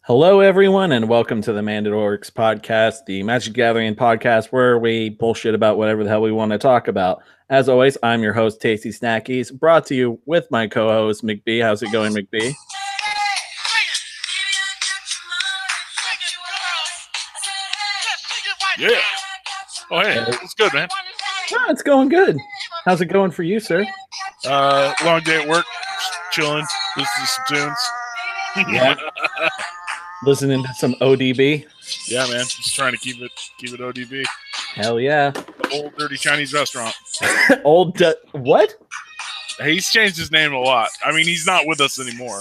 Hello, everyone, and welcome to the Mana Dorks Podcast, the Magic Gathering podcast where we bullshit about whatever the hell we want to talk about. As always, I'm your host, Tasty Snackies, brought to you with my co-host, McBee. How's it going, McBee? Yeah. Oh, hey, it's good, man. Oh, it's going good. How's it going for you, sir? Long day at work, chilling, listening to some tunes. Yeah. Listening to some ODB. Yeah, man. Just trying to keep it ODB. Hell yeah. Old dirty Chinese restaurant. What? He's changed his name a lot. I mean, he's not with us anymore.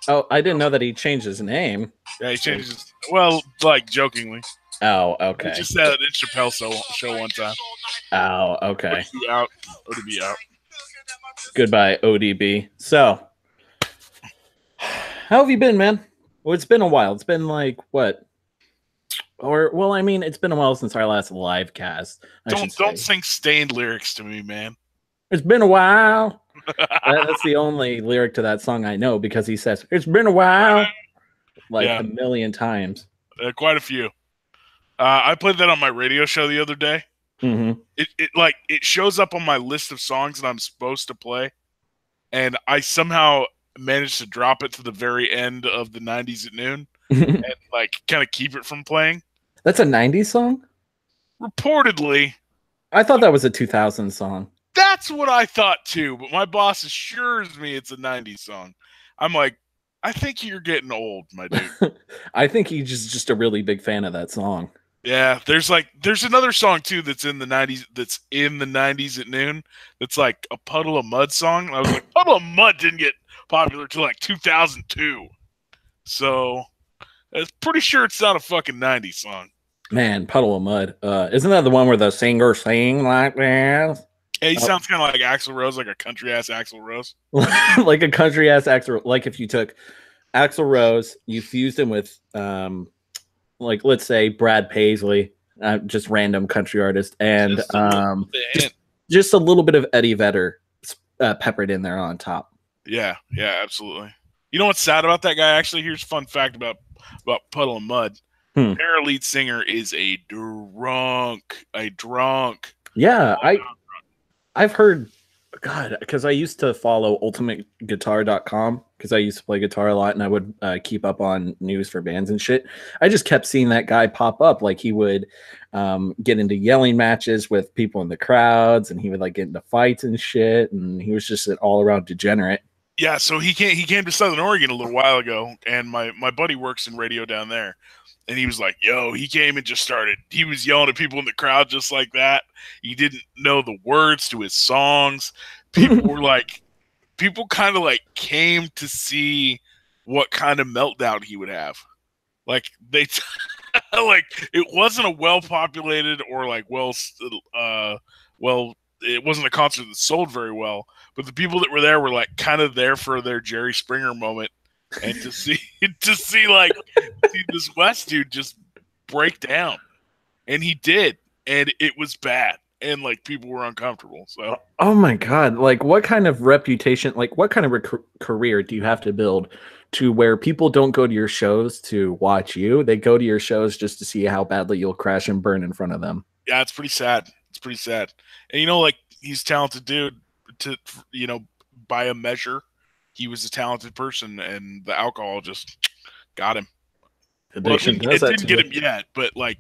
Oh, I didn't know that he changed his name. Yeah, he changed his. Well, like jokingly. Oh, okay. He just said it in Chappelle's show one time. Oh, okay. ODB out. ODB out. Goodbye, ODB. So, how have you been, man? Well, it's been a while. It's been like what? It's been a while since our last live cast. Don't sing stained lyrics to me, man. It's been a while. That's the only lyric to that song I know because he says it's been a while like a million times. Quite a few. I played that on my radio show the other day. Mm-hmm. It shows up on my list of songs that I'm supposed to play, and I somehow managed to drop it to the very end of the 90s at noon and like kind of keep it from playing. That's a 90s song? Reportedly. I thought that was a 2000 song. That's what I thought too, but my boss assures me it's a 90s song. I'm like, I think you're getting old, my dude. I think he's just a really big fan of that song. Yeah, there's another song too that's in the 90s at noon. That's like a Puddle of Mud song. And I was like, Puddle of Mud didn't get popular till like 2002. So I'm pretty sure it's not a fucking 90s song. Man, Puddle of Mud. Isn't that the one where the singer sing like this? Yeah, he sounds kind of like Axl Rose, like a country ass Axl Rose. Like a country ass Axl. Like if you took Axl Rose, you fused him with like let's say Brad Paisley, just random country artist, and just a little bit of Eddie Vedder peppered in there on top. Yeah, absolutely. You know what's sad about that guy? Actually, here's a fun fact about Puddle of Mud. Their lead singer is a drunk. Yeah, I've heard. God, because I used to follow ultimateguitar.com because I used to play guitar a lot and I would keep up on news for bands and shit. I just kept seeing that guy pop up. Like he would get into yelling matches with people in the crowds and he would like get into fights and shit. And he was just an all around degenerate. Yeah. So he came to Southern Oregon a little while ago and my buddy works in radio down there. And he was like, yo, he came and just started. He was yelling at people in the crowd just like that. He didn't know the words to his songs. People kind of like came to see what kind of meltdown he would have. Like they, like it wasn't a well-populated or like it wasn't a concert that sold very well. But the people that were there were like kind of there for their Jerry Springer moment. And to see this West dude just break down, and he did, and it was bad, and like people were uncomfortable. So, oh my god, like what kind of reputation, like what kind of career do you have to build to where people don't go to your shows to watch you? They go to your shows just to see how badly you'll crash and burn in front of them. Yeah, it's pretty sad. And like he's a talented dude. By a measure. He was a talented person, and the alcohol just got him. It didn't get him yet, but like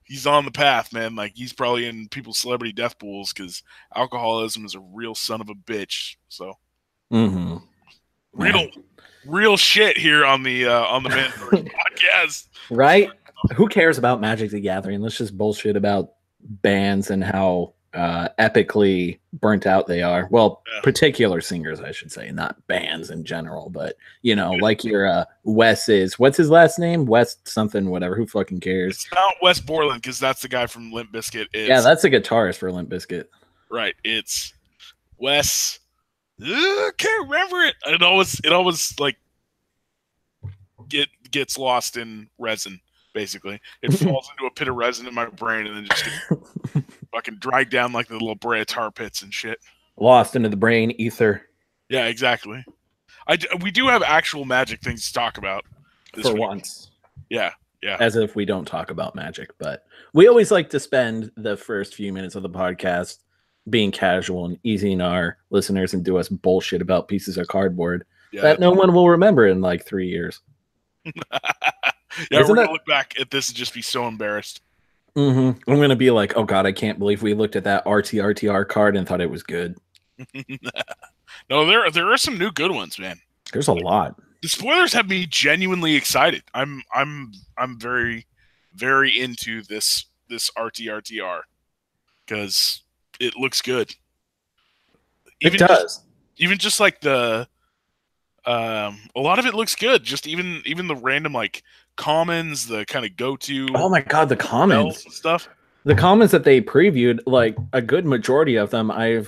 he's on the path, man. Like he's probably in people's celebrity death pools because alcoholism is a real son of a bitch. So, real shit here on the Mana Dorks podcast, right? Who cares about Magic the Gathering? Let's just bullshit about bands and how epically burnt out they are. Well, particular singers, I should say, not bands in general, but like your what's his last name? West something, whatever. Who fucking cares? It's not Wes Borland because that's the guy from Limp Bizkit. Yeah, that's the guitarist for Limp Bizkit. Right. It's Wes. Can't remember it. It always like gets lost in resin. Basically, it falls into a pit of resin in my brain and then just gets fucking dragged down like the little Brea tar pits and shit. Lost into the brain ether. Yeah, exactly. We do have actual Magic things to talk about. For once. Yeah. As if we don't talk about Magic, but we always like to spend the first few minutes of the podcast being casual and easing our listeners and do us bullshit about pieces of cardboard that no one will remember in like 3 years. We're gonna look back at this and just be so embarrassed. I'm gonna be like, oh god, I can't believe we looked at that RTR card and thought it was good. No, there are some new good ones, man. There's a lot. The spoilers have me genuinely excited. I'm very, very into this RTR because it looks good. It does. Even just like the a lot of it looks good. Just even the random like commons, the kind of go-to. Oh my god, the commons stuff. The commons that they previewed, like a good majority of them, I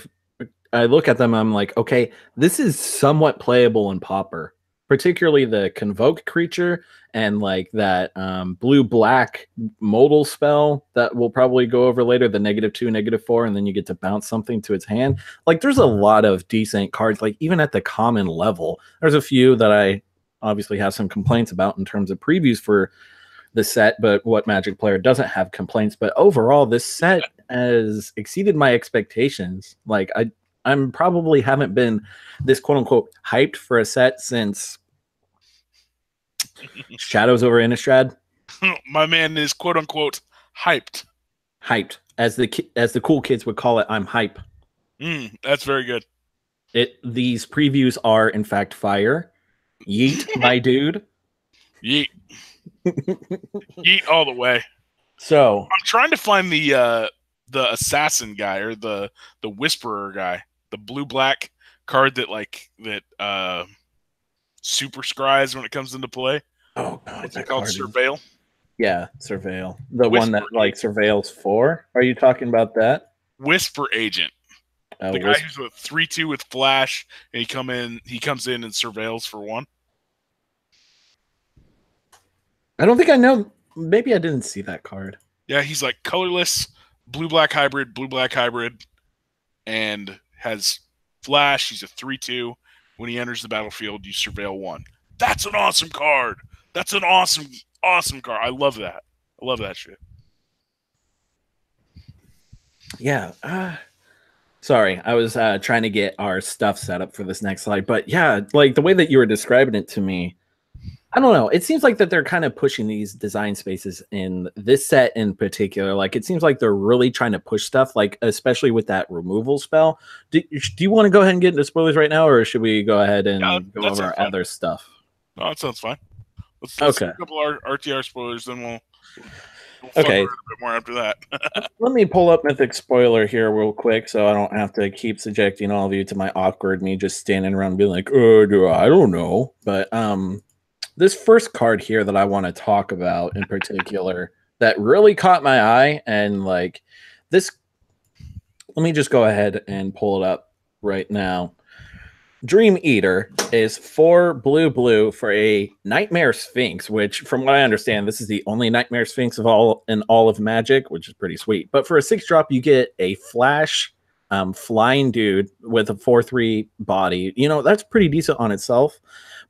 look at them, I'm like, okay, this is somewhat playable in Pauper. Particularly the Convoke creature and like that blue-black modal spell that we'll probably go over later, the -2, -4, and then you get to bounce something to its hand. Like there's a lot of decent cards, like even at the common level. There's a few that I obviously have some complaints about in terms of previews for the set, but what Magic player doesn't have complaints. But overall, this set has exceeded my expectations. Like I'm probably haven't been this quote unquote hyped for a set since Shadows over Innistrad. My man is quote unquote hyped. Hyped, as the cool kids would call it. I'm hype. That's very good. These previews are in fact fire. Yeet, my dude. Yeet. Yeet all the way. So I'm trying to find the assassin guy or the whisperer guy. The blue-black card that super scries when it comes into play. Oh god, what's it called? Surveil. Yeah, Surveil. The Whisper one that like surveils 4. Are you talking about that? Whisper Agent. The guy who's a 3/2 with flash, and he comes in and surveils for 1. I don't think I know. Maybe I didn't see that card. Yeah, he's like colorless, blue-black hybrid, and has flash. He's a 3/2. When he enters the battlefield, you surveil 1. That's an awesome card. That's an awesome card. I love that. I love that shit. Yeah. Sorry, I was trying to get our stuff set up for this next slide. But yeah, like the way that you were describing it to me, I don't know. It seems like that they're kind of pushing these design spaces in this set in particular. Like it seems like they're really trying to push stuff, like especially with that removal spell. Do you want to go ahead and get into spoilers right now, or should we go ahead and go over our other stuff? No, that sounds fine. Let's okay. Do a couple of RTR spoilers, then we'll okay. A bit more after that. Let me pull up Mythic Spoiler here real quick so I don't have to keep subjecting all of you to my awkward me just standing around being like, oh, I don't know. But this first card here that I want to talk about in particular that really caught my eye, and like this, let me just go ahead and pull it up right now. Dream Eater is 4 blue for a Nightmare Sphinx, which from what I understand, this is the only Nightmare Sphinx of all of Magic, which is pretty sweet. But for a 6-drop, you get a flash flying dude with a 4/3 body. You know, that's pretty decent on itself.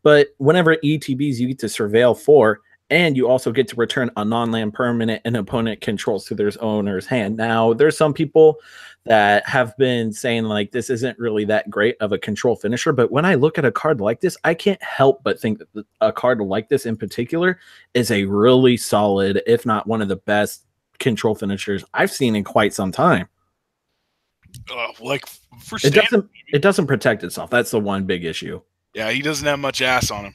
But whenever it ETBs, you get to surveil 4, and you also get to return a non-land permanent an opponent controls to their owner's hand. Now, there's some people that have been saying like this isn't really that great of a control finisher, but when I look at a card like this, I can't help but think that a card like this in particular is a really solid, if not one of the best control finishers I've seen in quite some time. Like for it doesn't protect itself. That's the one big issue. Yeah, he doesn't have much ass on him.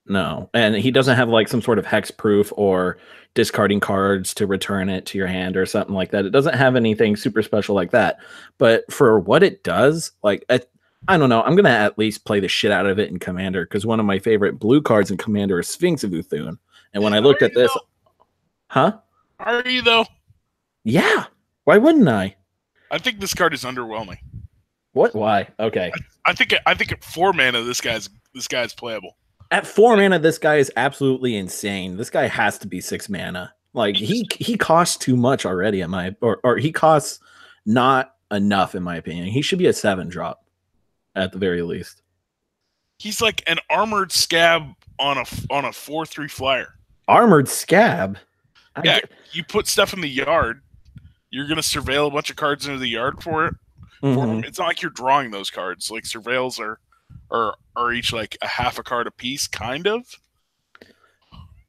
No, and he doesn't have like some sort of hex proof or discarding cards to return it to your hand or something like that. It doesn't have anything super special like that. But for what it does, like I don't know, I'm gonna at least play the shit out of it in Commander because one of my favorite blue cards in Commander is Sphinx of Uthune. And when I looked at this, huh? Are you though? Yeah. Why wouldn't I? I think this card is underwhelming. What? Why? Okay. I think at 4 mana, this guy's playable. At 4 mana, this guy is absolutely insane. This guy has to be 6 mana. Like he costs too much already, or he costs not enough in my opinion. He should be a 7-drop at the very least. He's like an armored scab on a 4/3 flyer. Armored Scab. Yeah, you put stuff in the yard. You're gonna surveil a bunch of cards into the yard for it. It's not like you're drawing those cards. Like surveils are each like a half a card a piece, kind of.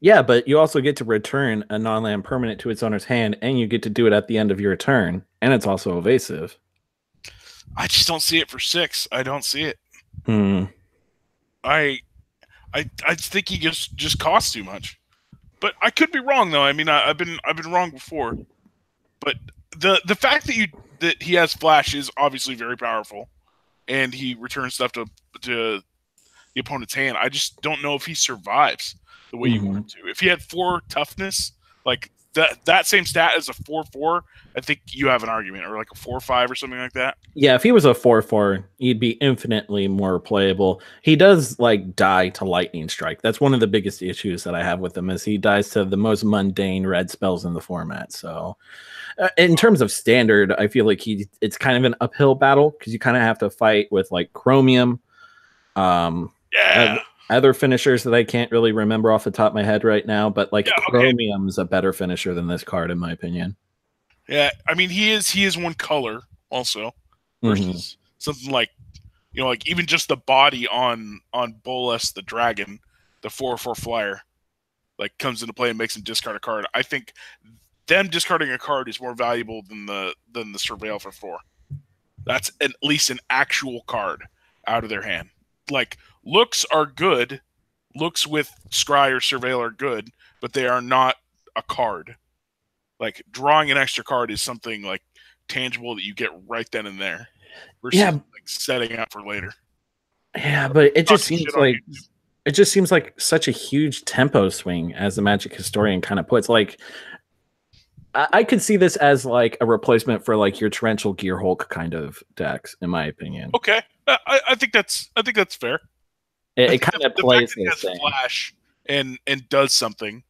Yeah, but you also get to return a non-land permanent to its owner's hand, and you get to do it at the end of your turn, and it's also evasive. I just don't see it for 6. I don't see it. I think he just costs too much. But I could be wrong though. I mean, I've been wrong before. But the fact that he has flash is obviously very powerful, and he returns stuff to the opponent's hand. I just don't know if he survives the way you want to. If he had 4 toughness, like that same stat as a 4/4, I think you have an argument, or like a 4/5 or something like that. Yeah, if he was a 4/4, he'd be infinitely more playable. He does like die to lightning strike. That's one of the biggest issues that I have with him, is he dies to the most mundane red spells in the format. So in terms of standard, I feel like it's kind of an uphill battle, because you kind of have to fight with like Chromium. Other finishers that I can't really remember off the top of my head right now, but like Chromium's a better finisher than this card, in my opinion. Yeah, I mean he is one color also, versus something like, you know, like even just the body on Bolas the Dragon, the 4/4 flyer, like comes into play and makes him discard a card. I think them discarding a card is more valuable than the Surveil for 4. That's at least an actual card out of their hand. Like, looks are good. Looks with Scry or Surveil are good, but they are not a card. Like, drawing an extra card is something like tangible that you get right then and there, versus like setting out for later. Yeah, but it just seems like such a huge tempo swing, as the Magic historian kind of puts. Like, I could see this as like a replacement for like your Torrential Gearhulk kind of decks, in my opinion. Okay, I think that's fair. It kind of plays the same. Flash and does something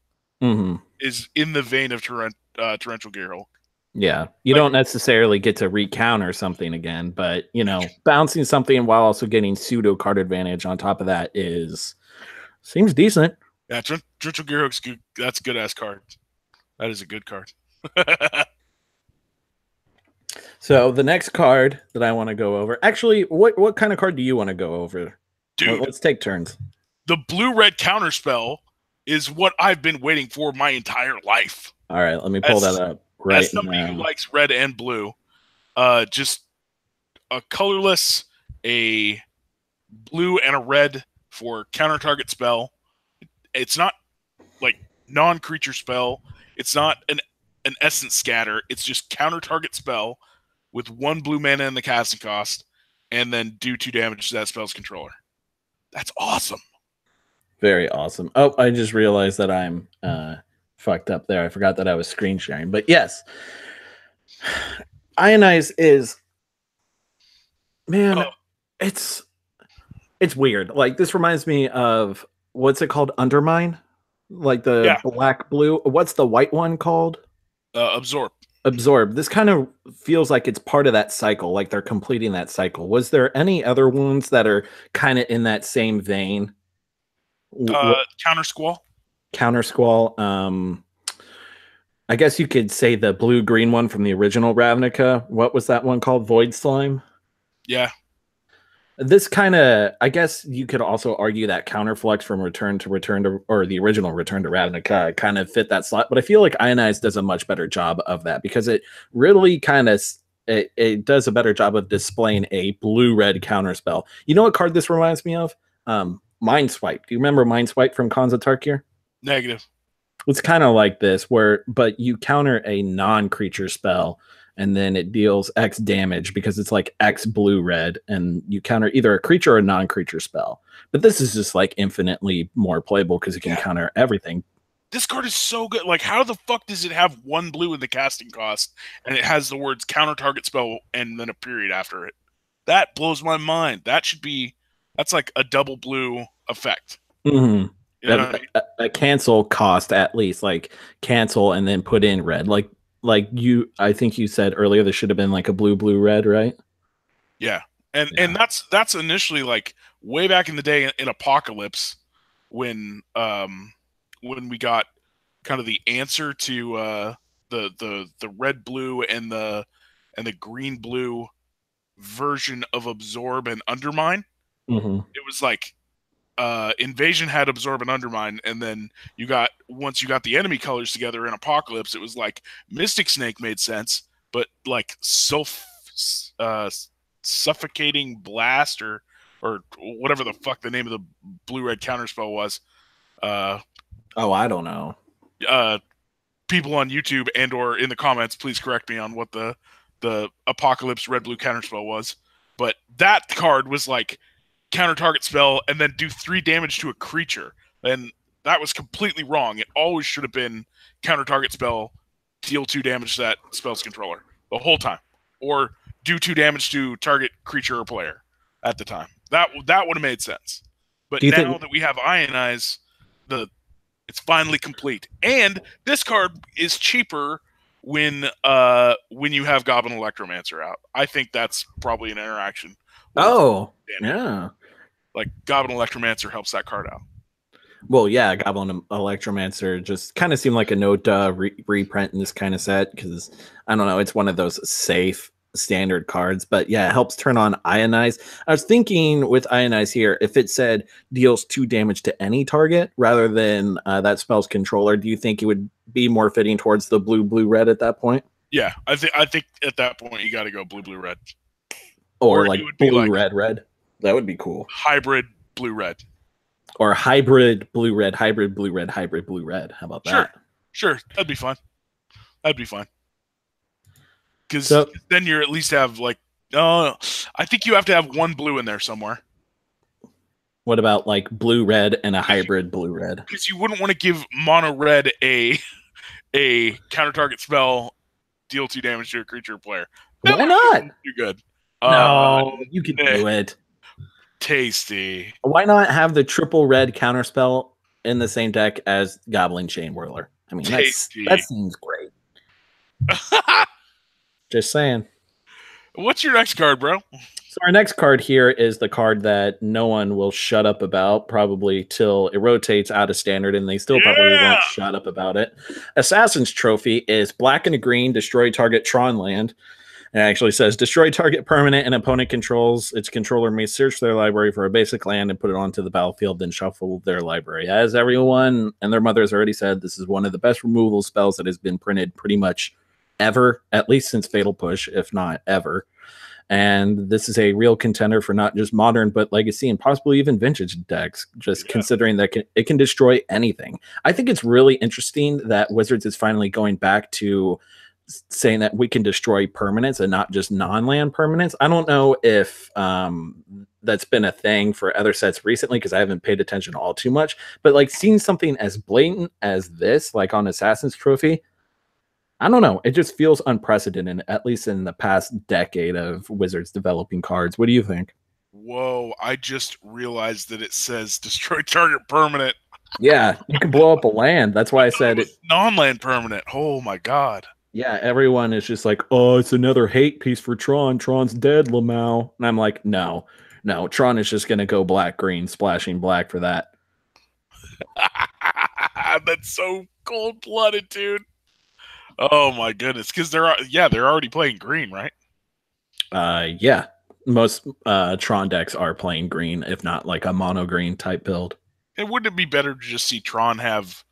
is in the vein of Torrential Gearhulk. Yeah, you don't necessarily get to recounter something again, but you know, bouncing something while also getting pseudo card advantage on top of that seems decent. Yeah, Torrential Gearhulk's good. That's a good ass card. That is a good card. So the next card that I want to go over, actually, what kind of card do you want to go over? Dude, let's take turns. The blue-red counterspell is what I've been waiting for my entire life. All right, let me pull that up right as somebody who likes red and blue, just a colorless, a blue and a red for counter target spell. It's not like non-creature spell. It's not an essence scatter. It's just counter target spell with 1 blue mana in the casting cost, and then do 2 damage to that spell's controller. That's awesome. Very awesome. Oh, I just realized that I'm fucked up there. I forgot that I was screen sharing. But yes, Ionize is, man, it's weird. Like, this reminds me of, what's it called? Undermine? Like the black blue. What's the white one called? Absorb. This kind of feels like it's part of that cycle, like they're completing that cycle. Was there any other ones that are kind of in that same vein? Counter Squall. I guess you could say the blue-green one from the original Ravnica. What was that one called? Void Slime? Yeah. This kind of, I guess you could also argue that Counterflux from Return to, or the original Return to Ravnica kind of fit that slot. But I feel like Ionize does a much better job of that, because it really kind of, it does a better job of displaying a blue-red counterspell. You know what card this reminds me of? Mind Swipe. Do you remember Mind Swipe from Khans of Tarkir? Negative. It's kind of like this, but you counter a non-creature spell, and then it deals X damage because it's like X blue-red, and you counter either a creature or a non-creature spell. But this is just like infinitely more playable because it can counter everything. This card is so good. Like, how the fuck does it have 1 blue in the casting cost, and it has the words counter target spell and then a period after it? That blows my mind. That's like a double blue effect. You know a cancel cost, at least, like cancel and then put in red. Like I think you said earlier, this should have been like a blue red, right? Yeah. And that's initially, like, way back in the day in Apocalypse, when we got kind of the answer to the red blue and the green blue version of absorb and undermine. It was like invasion had absorb and undermine, and then once you got the enemy colors together in apocalypse, it was like Mystic Snake made sense, but like suffocating blast or whatever the fuck the name of the blue-red counterspell was. I don't know. People on YouTube and or in the comments, please correct me on what the Apocalypse red-blue counterspell was. But that card was like counter target spell and then do 3 damage to a creature. And that was completely wrong. It always should have been counter target spell, deal 2 damage to that spell's controller the whole time. Or do 2 damage to target creature or player at the time. That would have made sense. But now that we have Ionize, it's finally complete. And this card is cheaper when you have Goblin Electromancer out. I think that's probably an interaction. Yeah. Like Goblin Electromancer helps that card out. Well, yeah, Goblin Electromancer just kind of seemed like a no-duh reprint in this kind of set because, I don't know, it's one of those safe standard cards. But yeah, it helps turn on Ionize. I was thinking with Ionize here, if it said deals 2 damage to any target rather than that spell's controller, do you think it would be more fitting towards the blue-red at that point? Yeah, I think at that point you got to go blue-red. Or like blue-red. That would be cool. Hybrid blue-red. Or hybrid blue-red, hybrid blue-red, hybrid blue-red. How about that? Sure. That'd be fun. Because then you at least have like, I think you have to have 1 blue in there somewhere. What about like blue-red and a hybrid blue-red? Because you wouldn't want to give mono red a counter target spell, deal 2 damage to a creature or player. Why not? You're good. No, you can do it. Tasty. Why not have the triple red counterspell in the same deck as Goblin Chain Whirler? I mean, that seems great. Just saying. What's your next card, bro? So our next card here is the card that no one will shut up about, probably till it rotates out of standard, and they still probably won't shut up about it. Assassin's Trophy is black and a green, destroy target Tron land. It actually says destroy target permanent and opponent controls. Its controller may search their library for a basic land and put it onto the battlefield, then shuffle their library. As everyone and their mother has already said, this is one of the best removal spells that has been printed pretty much ever, at least since Fatal Push, if not ever. And this is a real contender for not just modern, but legacy and possibly even vintage decks, just considering that it can destroy anything. I think it's really interesting that Wizards is finally going back to saying that we can destroy permanents and not just non-land permanents. I don't know if that's been a thing for other sets recently because I haven't paid attention all too much, but like seeing something as blatant as this, like on Assassin's Trophy, I don't know. It just feels unprecedented, at least in the past decade of Wizards developing cards. What do you think? Whoa, I just realized that it says destroy target permanent. Yeah, you can blow up a land. That's why I said it. Non-land permanent. Oh my god. Yeah, everyone is just like, oh, it's another hate piece for Tron. Tron's dead, Lamau. And I'm like, no. Tron is just going to go black-green, splashing black for that. That's so cold-blooded, dude. Oh my goodness, because they're already playing green, right? Yeah. Most Tron decks are playing green, if not like a mono green type build. And wouldn't it be better to just see Tron have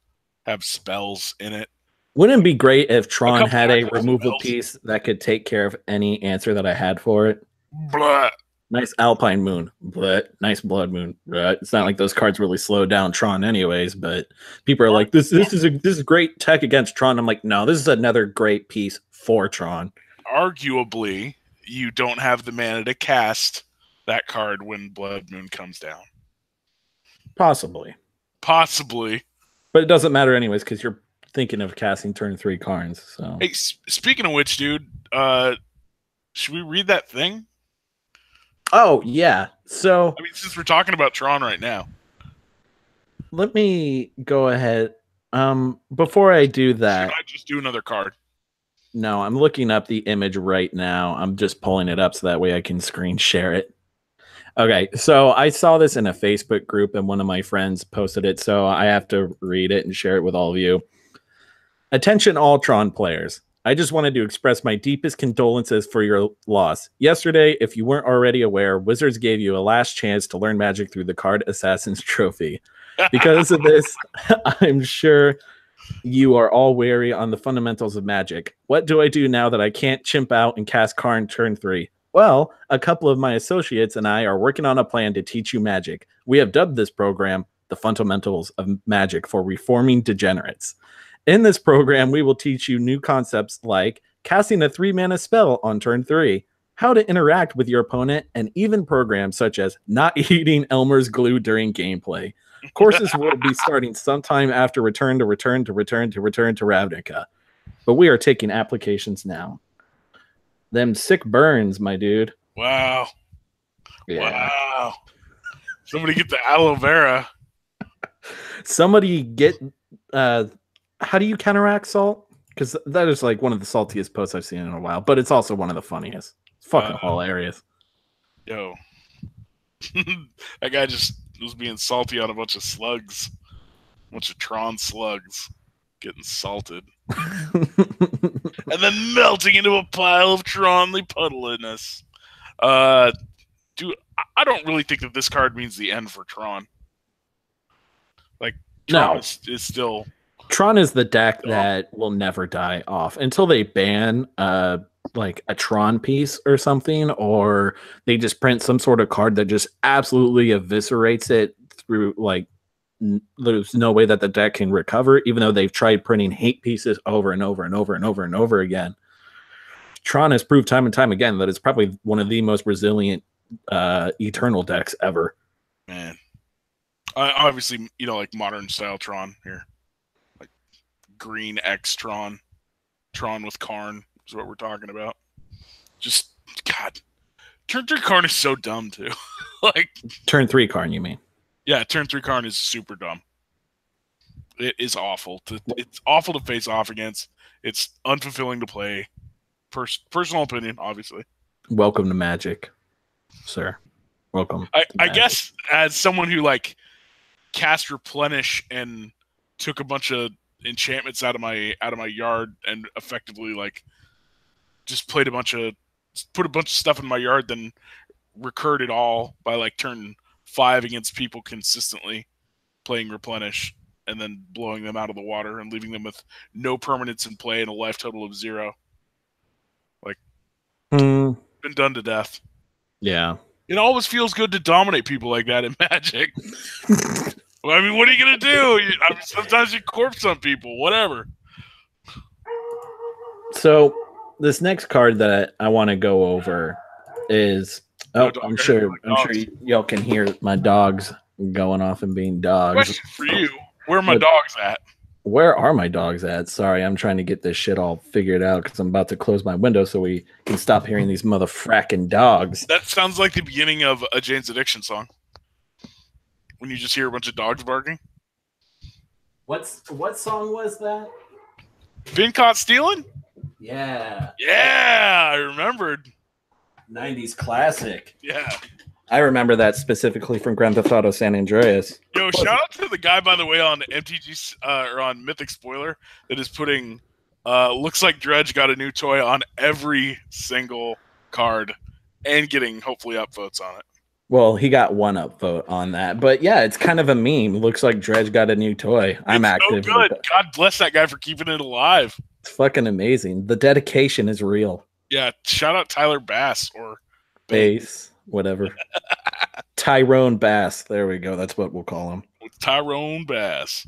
spells in it? Wouldn't it be great if Tron had a removal piece that could take care of any answer that I had for it? Blah. Nice Alpine Moon. Blah. Nice Blood Moon. It's not like those cards really slow down Tron anyways, but people are like, this is great tech against Tron. I'm like, no, this is another great piece for Tron. Arguably, you don't have the mana to cast that card when Blood Moon comes down. Possibly. But it doesn't matter anyways, because you're thinking of casting turn 3 cards. So hey, speaking of which, dude, should we read that thing? Oh yeah. So I mean, since we're talking about Tron right now, let me go ahead. Before I do that, should I just do another card? No, I'm looking up the image right now. I'm just pulling it up so that way I can screen share it. Okay, so I saw this in a Facebook group and one of my friends posted it, so I have to read it and share it with all of you. Attention, all Tron players. I just wanted to express my deepest condolences for your loss. Yesterday, if you weren't already aware, Wizards gave you a last chance to learn Magic through the Card Assassin's Trophy. Because of this, I'm sure you are all wary on the fundamentals of Magic. What do I do now that I can't chimp out and cast Karn turn 3? Well, a couple of my associates and I are working on a plan to teach you Magic. We have dubbed this program the Fundamentals of Magic for Reforming Degenerates. In this program, we will teach you new concepts like casting a 3-mana spell on turn 3, how to interact with your opponent, and even programs such as not eating Elmer's glue during gameplay. Courses will be starting sometime after Return to Ravnica. But we are taking applications now. Them sick burns, my dude. Wow. Yeah. Wow. Somebody get the aloe vera. Somebody get... how do you counteract salt? Because that is like one of the saltiest posts I've seen in a while, but it's also one of the funniest. It's fucking hilarious. Yo. That guy just was being salty on a bunch of slugs. A bunch of Tron slugs getting salted. And then melting into a pile of Tronly puddliness. Dude, I don't really think that this card means the end for Tron. Like, Tron is still... Tron is the deck that will never die off until they ban like a Tron piece or something, or they just print some sort of card that just absolutely eviscerates it through, like, there's no way that the deck can recover, even though they've tried printing hate pieces over and over and over and over and over again. Tron has proved time and time again that it's probably one of the most resilient Eternal decks ever. Man. Obviously, like modern style Tron here. Green X Tron with Karn is what we're talking about. Just, God, turn 3 Karn is so dumb too. Like, turn 3 Karn, you mean? Yeah, turn 3 Karn is super dumb. It is awful. It's awful to face off against. It's unfulfilling to play. Personal opinion, obviously. Welcome to Magic, sir. Welcome. I guess as someone who like cast Replenish and took a bunch of enchantments out of my yard and effectively like just put a bunch of stuff in my yard, then recurred it all by like turn 5 against people consistently playing Replenish and then blowing them out of the water and leaving them with no permanence in play and a life total of 0. Like, been done to death. Yeah. It always feels good to dominate people like that in Magic. I mean, what are you going to do? Sometimes you corpse some people, whatever. So this next card that I want to go over is... I'm sure y'all can hear my dogs going off and being dogs. Question for you. Where are my dogs at? Where are my dogs at? Sorry, I'm trying to get this shit all figured out because I'm about to close my window so we can stop hearing these motherfracking dogs. That sounds like the beginning of a Jane's Addiction song. When you just hear a bunch of dogs barking. What song was that? Been Caught Stealing? Yeah. Yeah, I remembered. 90s classic. Yeah. I remember that specifically from Grand Theft Auto San Andreas. Yo, shout out to the guy, by the way, on MTG or on Mythic Spoiler that is putting looks like Dredge got a new toy on every single card and getting hopefully upvotes on it. Well, he got one upvote on that. But yeah, it's kind of a meme. Looks like Dredge got a new toy. I'm active. So good. God bless that guy for keeping it alive. It's fucking amazing. The dedication is real. Yeah, shout out Tyler Bass or Bass, whatever. Tyrone Bass. There we go. That's what we'll call him. Tyrone Bass.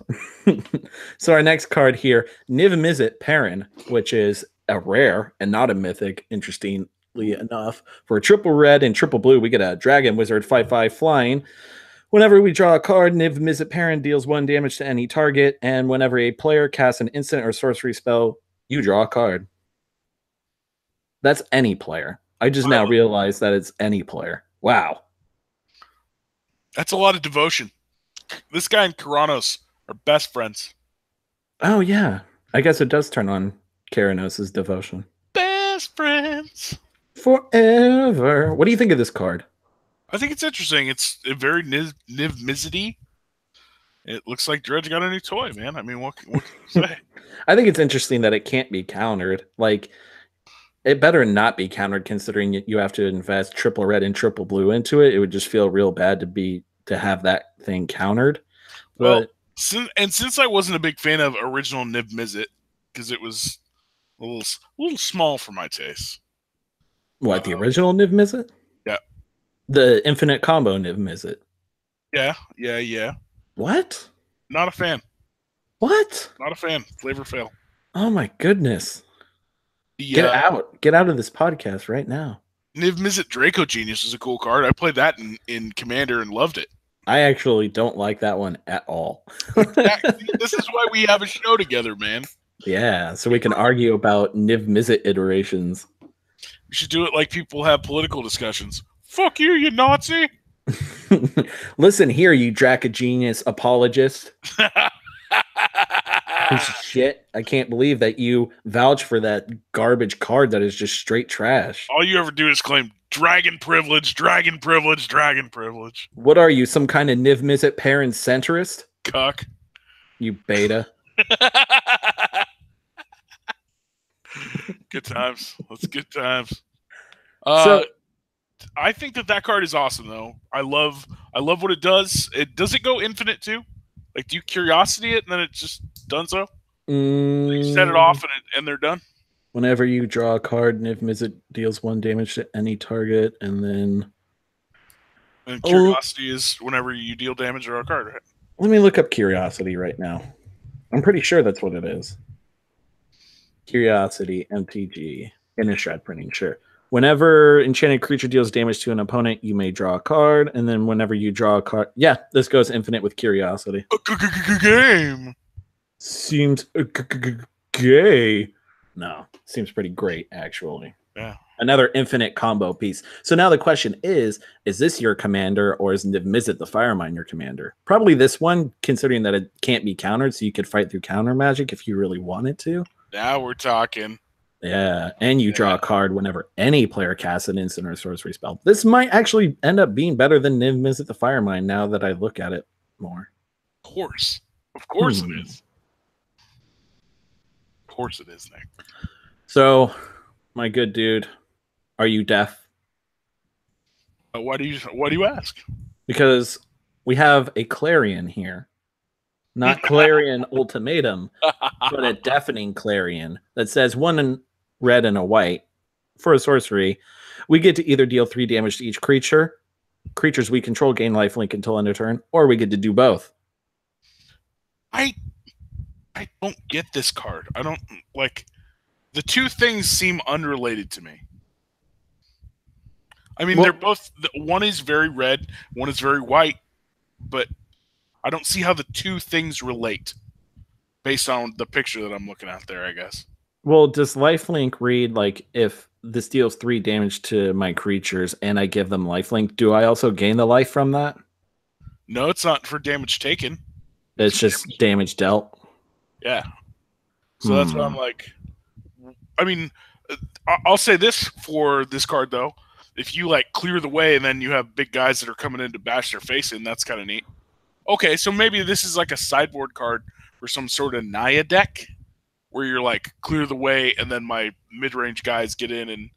So our next card here, Niv Mizzet Perrin, which is a rare and not a mythic, interestingly enough. For a triple red and triple blue, we get a Dragon Wizard 5/5 flying. Whenever we draw a card, Niv Mizzet Perrin deals 1 damage to any target, and whenever a player casts an instant or sorcery spell, you draw a card. That's any player. I just now realized that it's any player. Wow. That's a lot of devotion. This guy and Karanos are best friends. Oh, yeah. I guess it does turn on Karanos' devotion. Best friends. Forever. What do you think of this card? I think it's interesting. It's a very Niv-Mizzety. It looks like Dredge got a new toy, man. I mean, what can you say? I think it's interesting that it can't be countered. Like, it better not be countered, considering you have to invest triple red and triple blue into it. It would just feel real bad to have that thing countered. Well, But since I wasn't a big fan of original Niv-Mizzet, because it was a little small for my taste. what, the original Niv Mizzet? Yeah. The infinite combo Niv Mizzet. Yeah. What? Not a fan. What? Not a fan. Flavor fail. Oh my goodness. Get out. Get out of this podcast right now. Niv-Mizzet Draco Genius is a cool card. I played that in Commander and loved it. I actually don't like that one at all. This is why we have a show together, man. Yeah, so we can argue about Niv-Mizzet iterations. We should do it like people have political discussions. Fuck you, you Nazi! Listen here, you Draco Genius apologist. Piece of shit. I can't believe that you vouch for that garbage card that is just straight trash. All you ever do is claim dragon privilege, dragon privilege, dragon privilege. What are you, some kind of Niv-Mizzet parent centrist? Cuck. You beta. Good times. That's good times. So I think that card is awesome, though. I love what it does. Does it go infinite too? Like, do you curiosity it and then it's just done so? You set it off and they're done? Whenever you draw a card, Niv-Mizzet deals 1 damage to any target, and then... And curiosity is whenever you deal damage to a card, right? Let me look up curiosity right now. I'm pretty sure that's what it is. Curiosity, MTG, Innistrad printing, sure. Whenever enchanted creature deals damage to an opponent, you may draw a card, and then whenever you draw a card... Yeah, this goes infinite with curiosity. Game! Seems gay. No, seems pretty great, actually. Yeah. Another infinite combo piece. So now the question is this your commander, or is Niv-Mizzet the Firemine your commander? Probably this one, considering that it can't be countered, so you could fight through counter magic if you really wanted to. Now we're talking. Yeah, and you draw a card whenever any player casts an instant or sorcery spell. This might actually end up being better than Niv-Mizzet the Firemine now that I look at it more. Of course it is. Of course it is, Nick. So, my good dude, are you deaf? Why do you ask? Because we have a clarion here. Not clarion ultimatum, but a deafening clarion that says 1 in red and a white. For a sorcery, we get to either deal 3 damage to each creature. Creatures we control gain lifelink until end of turn, or we get to do both. I don't get this card. I don't like the two things seem unrelated to me. I mean, they're both, one is very red, one is very white, but I don't see how the two things relate based on the picture that I'm looking at there, I guess. Well, does lifelink read like if this deals 3 damage to my creatures and I give them lifelink, do I also gain the life from that? No, it's not for damage taken. It's just damage dealt. Yeah. So that's why I'm like, I mean, I'll say this for this card, though. If you like clear the way and then you have big guys that are coming in to bash their face in, that's kind of neat. Okay, so maybe this is like a sideboard card for some sort of Naya deck where you're like clear the way and then my mid-range guys get in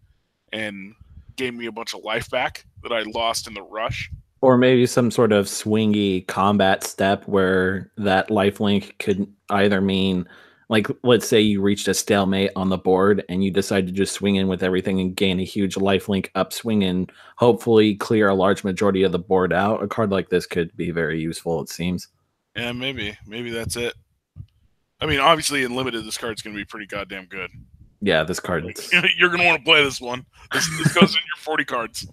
and gain me a bunch of life back that I lost in the rush. Or maybe some sort of swingy combat step where that lifelink could either mean, like, let's say you reached a stalemate on the board and you decide to just swing in with everything and gain a huge lifelink upswing and hopefully clear a large majority of the board out. A card like this could be very useful, it seems. Yeah, maybe that's it. I mean, obviously in limited, this card's going to be pretty goddamn good. Yeah, this card. You're going to want to play this one. This goes in your 40 cards.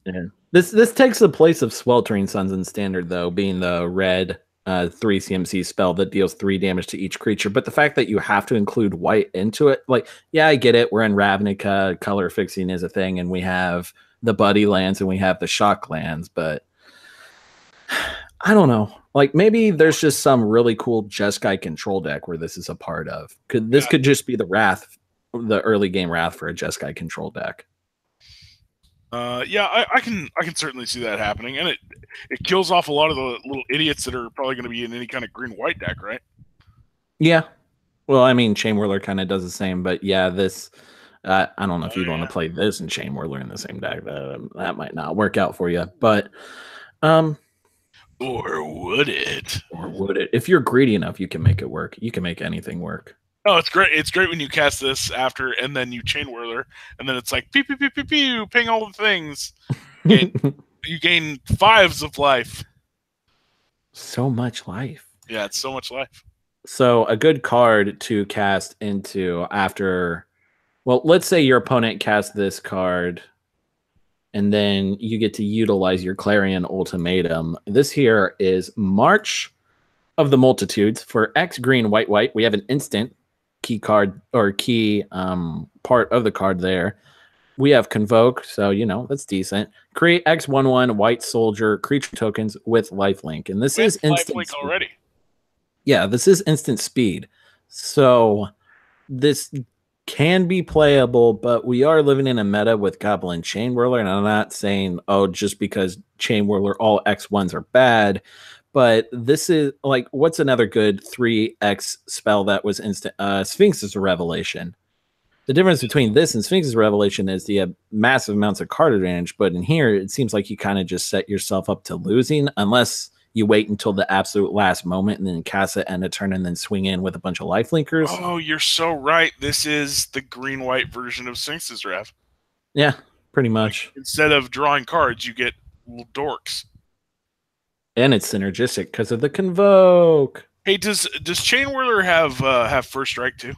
Yeah. This takes the place of Sweltering Suns in Standard, though, being the red 3 CMC spell that deals 3 damage to each creature. But the fact that you have to include white into it, like, yeah, I get it. We're in Ravnica. Color fixing is a thing, and we have the Buddy lands and we have the Shock lands. But I don't know. Like, maybe there's just some really cool Jeskai control deck where this is a part of. Could just be the Wrath, the early game Wrath for a Jeskai control deck. Yeah, I can certainly see that happening, and it kills off a lot of the little idiots that are probably going to be in any kind of green-white deck, right? Yeah. Well, I mean, Chain Whirler kind of does the same, but yeah, this. I don't know if you'd want to play this and Chain Whirler in the same deck. That might not work out for you, but or would it? Or would it? If you're greedy enough, you can make it work. You can make anything work. Oh, it's great. It's great when you cast this after, and then you Chain Whirler, and then it's like pew pew pew pew pew, ping all the things. You gain 5s of life. So much life. Yeah, it's so much life. So a good card to cast into after. Well, let's say your opponent casts this card, and then you get to utilize your Clarion Ultimatum. This here is March of the Multitudes. For X green, white, white, we have an instant key card or key part of the card there. We have Convoke, so, you know, that's decent. Create X1/1 white soldier creature tokens with lifelink. And this is instant lifelink already. Yeah, this is instant speed. So this can be playable, but we are living in a meta with Goblin Chain Whirler, and I'm not saying, oh, just because Chain Whirler, all X1s are bad, but this is, like, what's another good 3X spell that was instant? Sphinx's Revelation. The difference between this and Sphinx's Revelation is you have massive amounts of card advantage, but in here, it seems like you kind of just set yourself up to losing, unless you wait until the absolute last moment and then cast it end of turn and then swing in with a bunch of life linkers. Oh, you're so right. This is the green-white version of Sphinx's Rev. Yeah, pretty much. Like, instead of drawing cards, you get little dorks. And it's synergistic because of the Convoke. Hey, does Chain Whirler have first strike too?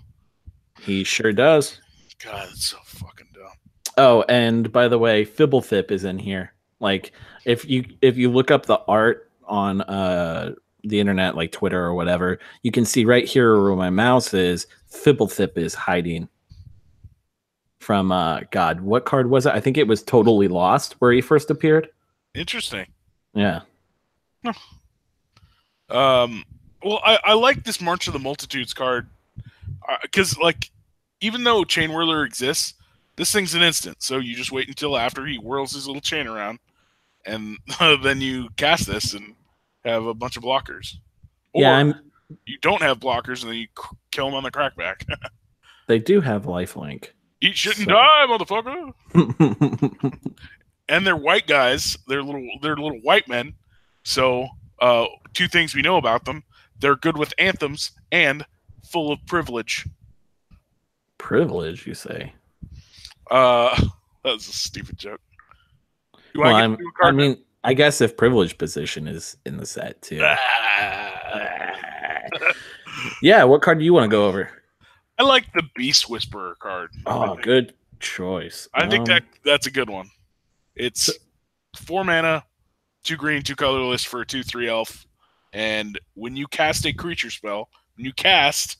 He sure does. God, it's so fucking dumb. Oh, and by the way, Fibblethip is in here. Like, if you look up the art on the internet, like Twitter or whatever, you can see right here where my mouse is, Fibblethip is hiding from God, what card was it? I think it was Totally Lost where he first appeared. Interesting. Yeah. Well, I like this March of the Multitudes card because, like, even though Chain Whirler exists, this thing's an instant. So you just wait until after he whirls his little chain around, and then you cast this and have a bunch of blockers. Or yeah, you don't have blockers, and then you kill them on the crackback. They do have lifelink. Eat shit and die, motherfucker. And they're white guys. They're little white men. So two things we know about them: they're good with anthems and full of privilege. Privilege, you say? That was a stupid joke. Well, I mean, I guess if privilege position is in the set too. Yeah, what card do you want to go over? I like the Beast Whisperer card. Oh, good choice. I think that's a good one. It's 4 mana, 2 green, 2 colorless for a 2/3 elf. And when you cast a creature spell, when you cast,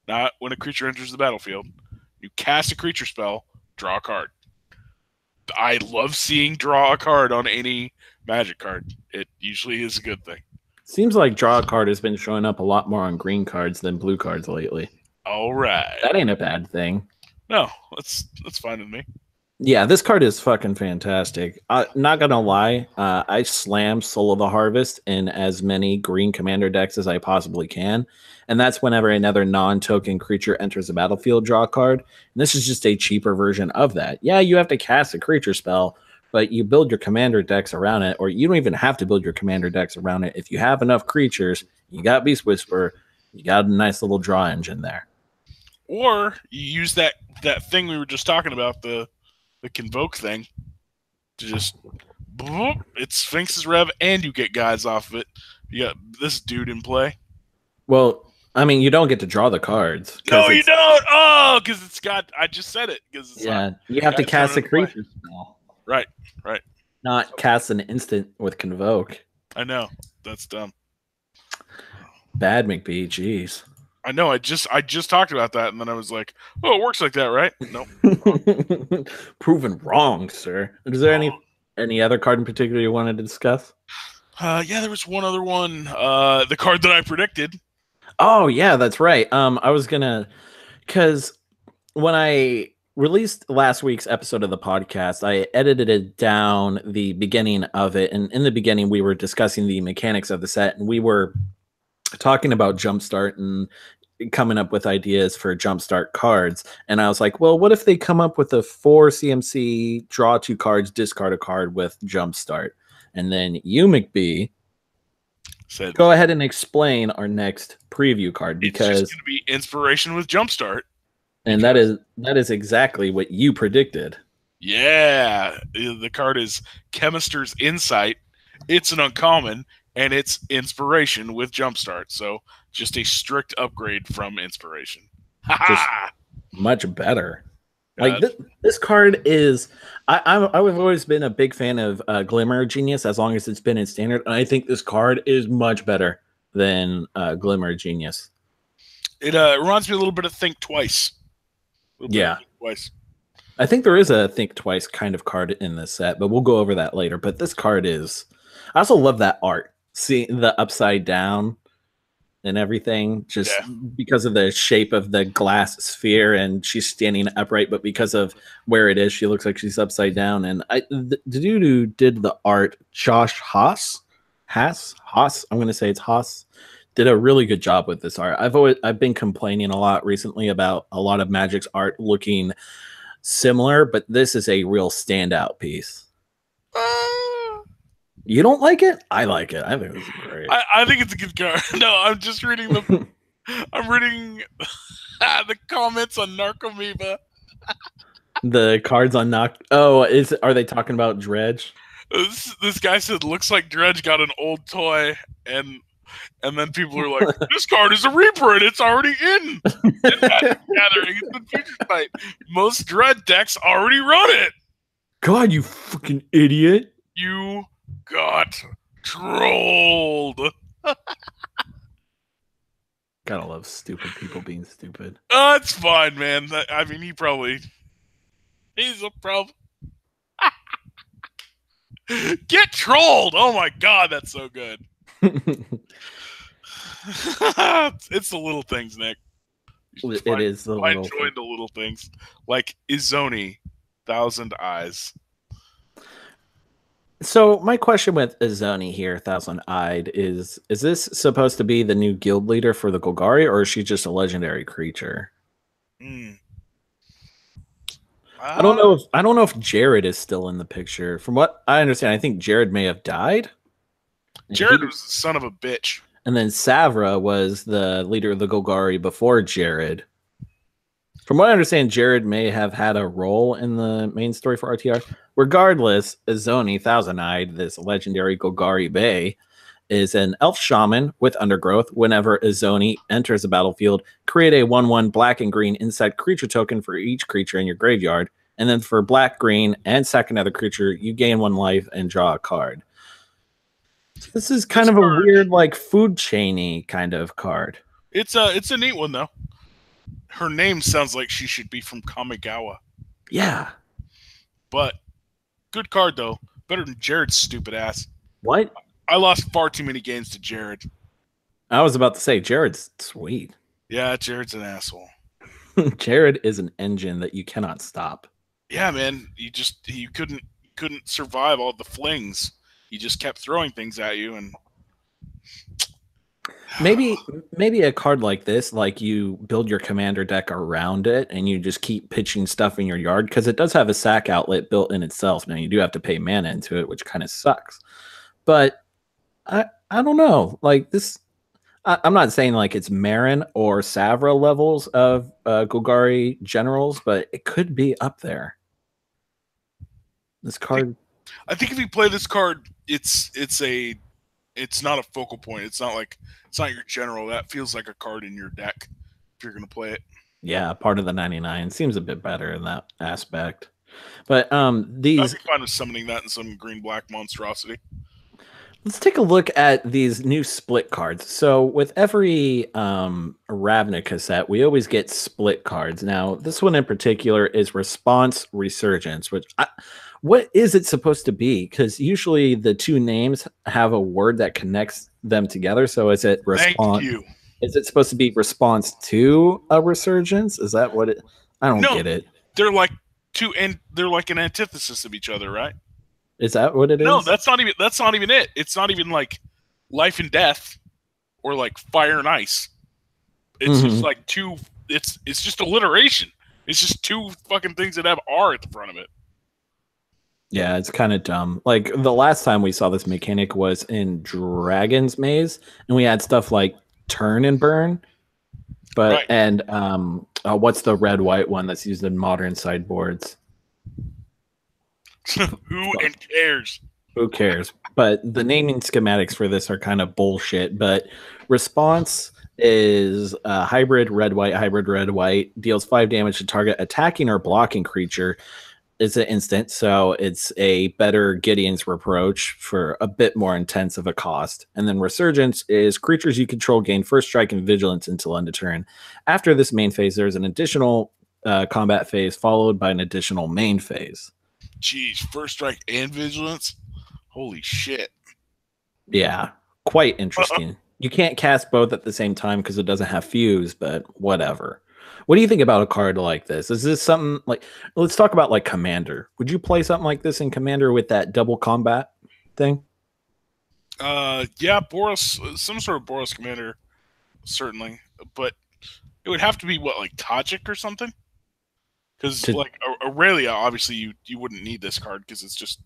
not when a creature enters the battlefield, you cast a creature spell, draw a card. I love seeing draw a card on any Magic card. It usually is a good thing. Seems like draw a card has been showing up a lot more on green cards than blue cards lately. All right. That ain't a bad thing. No, that's fine with me. Yeah, this card is fucking fantastic. Not gonna lie, I slammed Soul of the Harvest in as many green commander decks as I possibly can, and that's whenever another non-token creature enters the battlefield, draw a card. And this is just a cheaper version of that. Yeah, you have to cast a creature spell, but you build your commander decks around it, or you don't even have to build your commander decks around it. If you have enough creatures, you got Beast Whisperer, you got a nice little draw engine there. Or you use that thing we were just talking about, the Convoke thing, to just it's Sphinx's Rev, and you get guys off of it. You got this dude in play. Well, I mean, you don't get to draw the cards. No, you don't. Oh, because it's got. I just said it. Because you have to cast a creature spell. Right. Not cast an instant with Convoke. I know, that's dumb. Bad McBee, jeez. I know. I just talked about that, and then I was like, "Oh, it works like that, right?" Nope. Proven wrong, sir. Is there any other card in particular you wanted to discuss? Yeah, there was one other one. The card that I predicted. Oh yeah, that's right. I was gonna, because when I released last week's episode of the podcast. I edited it down the beginning of it, and in the beginning we were discussing the mechanics of the set, and we were talking about Jumpstart and coming up with ideas for Jumpstart cards. And I was like, well, what if they come up with a 4 CMC, draw 2 cards, discard a card with Jumpstart? And then you, McBee, said, go ahead and explain our next preview card, because it's just going to be Inspiration with Jumpstart. And that is exactly what you predicted. Yeah, the card is Chemister's Insight. It's an uncommon, and it's Inspiration with Jumpstart. So just a strict upgrade from Inspiration. Just much better. Like this card is, I've always been a big fan of Glimmer Genius as long as it's been in standard, and I think this card is much better than Glimmer Genius. It reminds me a little bit of Think Twice. Yeah. Twice. I think there is a Think Twice kind of card in this set, but we'll go over that later. But this card is, I also love that art. See the upside down and everything, just because of the shape of the glass sphere, and she's standing upright, but because of where it is, she looks like she's upside down. And the dude who did the art, Josh Haas, I'm going to say it's Haas, did a really good job with this art. I've been complaining a lot recently about a lot of Magic's art looking similar, but this is a real standout piece. You don't like it? I like it. I think it's great. I think it's a good card. No, I'm just reading the I'm reading the comments on Narcomoeba. The cards on are they talking about Dredge? This guy said looks like Dredge got an old toy, and then people are like, this card is a reprint. It's already in Gathering. It's in Future Fight. Most Dread decks already run it. God, you fucking idiot. You got trolled. Gotta love stupid people being stupid. It's fine, man. I mean, he's a problem. Get trolled. Oh my God, that's so good. It's the little things, Nick. It is the little enjoy the little things. Like Izoni, 1,000 Eyes. So my question with Izoni here, 1,000 Eyed, is this supposed to be the new guild leader for the Golgari, or is she just a legendary creature? I don't know if Jared is still in the picture. From what I understand, I think Jared may have died. Jared was the son of a bitch. And then Savra was the leader of the Golgari before Jared. From what I understand, Jared may have had a role in the main story for RTR. Regardless, Izoni, 1,000 Eyed, this legendary Golgari Bay, is an elf shaman with undergrowth. Whenever Izoni enters the battlefield, create a 1/1 black and green insect creature token for each creature in your graveyard. And then for black, green, and sack another creature, you gain 1 life and draw a card. This is kind of a weird, like, food chainy kind of card. It's a neat one, though. Her name sounds like she should be from Kamigawa. Yeah. But good card, though. Better than Jared's stupid ass. What? I lost far too many games to Jared. I was about to say, Jared's sweet. Yeah, Jared's an asshole. Jared is an engine that you cannot stop. Yeah, man. You couldn't survive all the flings. He just kept throwing things at you, and maybe a card like this, like you build your commander deck around it, and you just keep pitching stuff in your yard, because it does have a sack outlet built in itself. Now you do have to pay mana into it, which kind of sucks. But I don't know, like this. I'm not saying like it's Marin or Savra levels of Golgari generals, but it could be up there. This card. I think if you play this card, it's not a focal point. It's not your general. That feels like a card in your deck if you're gonna play it. Yeah, part of the 99 seems a bit better in that aspect. But these, I'd be fine with summoning that in some green black monstrosity. Let's take a look at these new split cards. So with every Ravnica set, we always get split cards. Now, this one in particular is Response Resurgence, which what is it supposed to be? Because usually the two names have a word that connects them together. So is it response? Thank you. Is it supposed to be response to a resurgence? Is that what it? I don't get it. they're like they're like an antithesis of each other, right? Is that what it is? No, that's not even it. It's not even like life and death or like fire and ice. It's just like two. It's just alliteration. It's just two fucking things that have R at the front of it. Yeah, it's kind of dumb. Like the last time we saw this mechanic was in Dragon's Maze, and we had stuff like turn and burn. But Right. and what's the red white one that's used in modern sideboards? Who cares? Who cares? But the naming schematics for this are kind of bullshit. But response is hybrid red white, deals 5 damage to target attacking or blocking creature. It's an instant, so it's a better Gideon's Reproach for a bit more intense of a cost. And then Resurgence is creatures you control gain first strike and vigilance until end of turn. After this main phase, there's an additional combat phase followed by an additional main phase. Jeez, first strike and vigilance? Holy shit. Yeah, quite interesting. You can't cast both at the same time because it doesn't have fuse, but whatever. What do you think about a card like this? Is this something like, let's talk about like Commander. Would you play something like this in Commander with that double combat thing? Yeah, Boros, some sort of Boros Commander, certainly. But it would have to be what, like Tajik or something? Because like Aurelia, obviously you wouldn't need this card because it's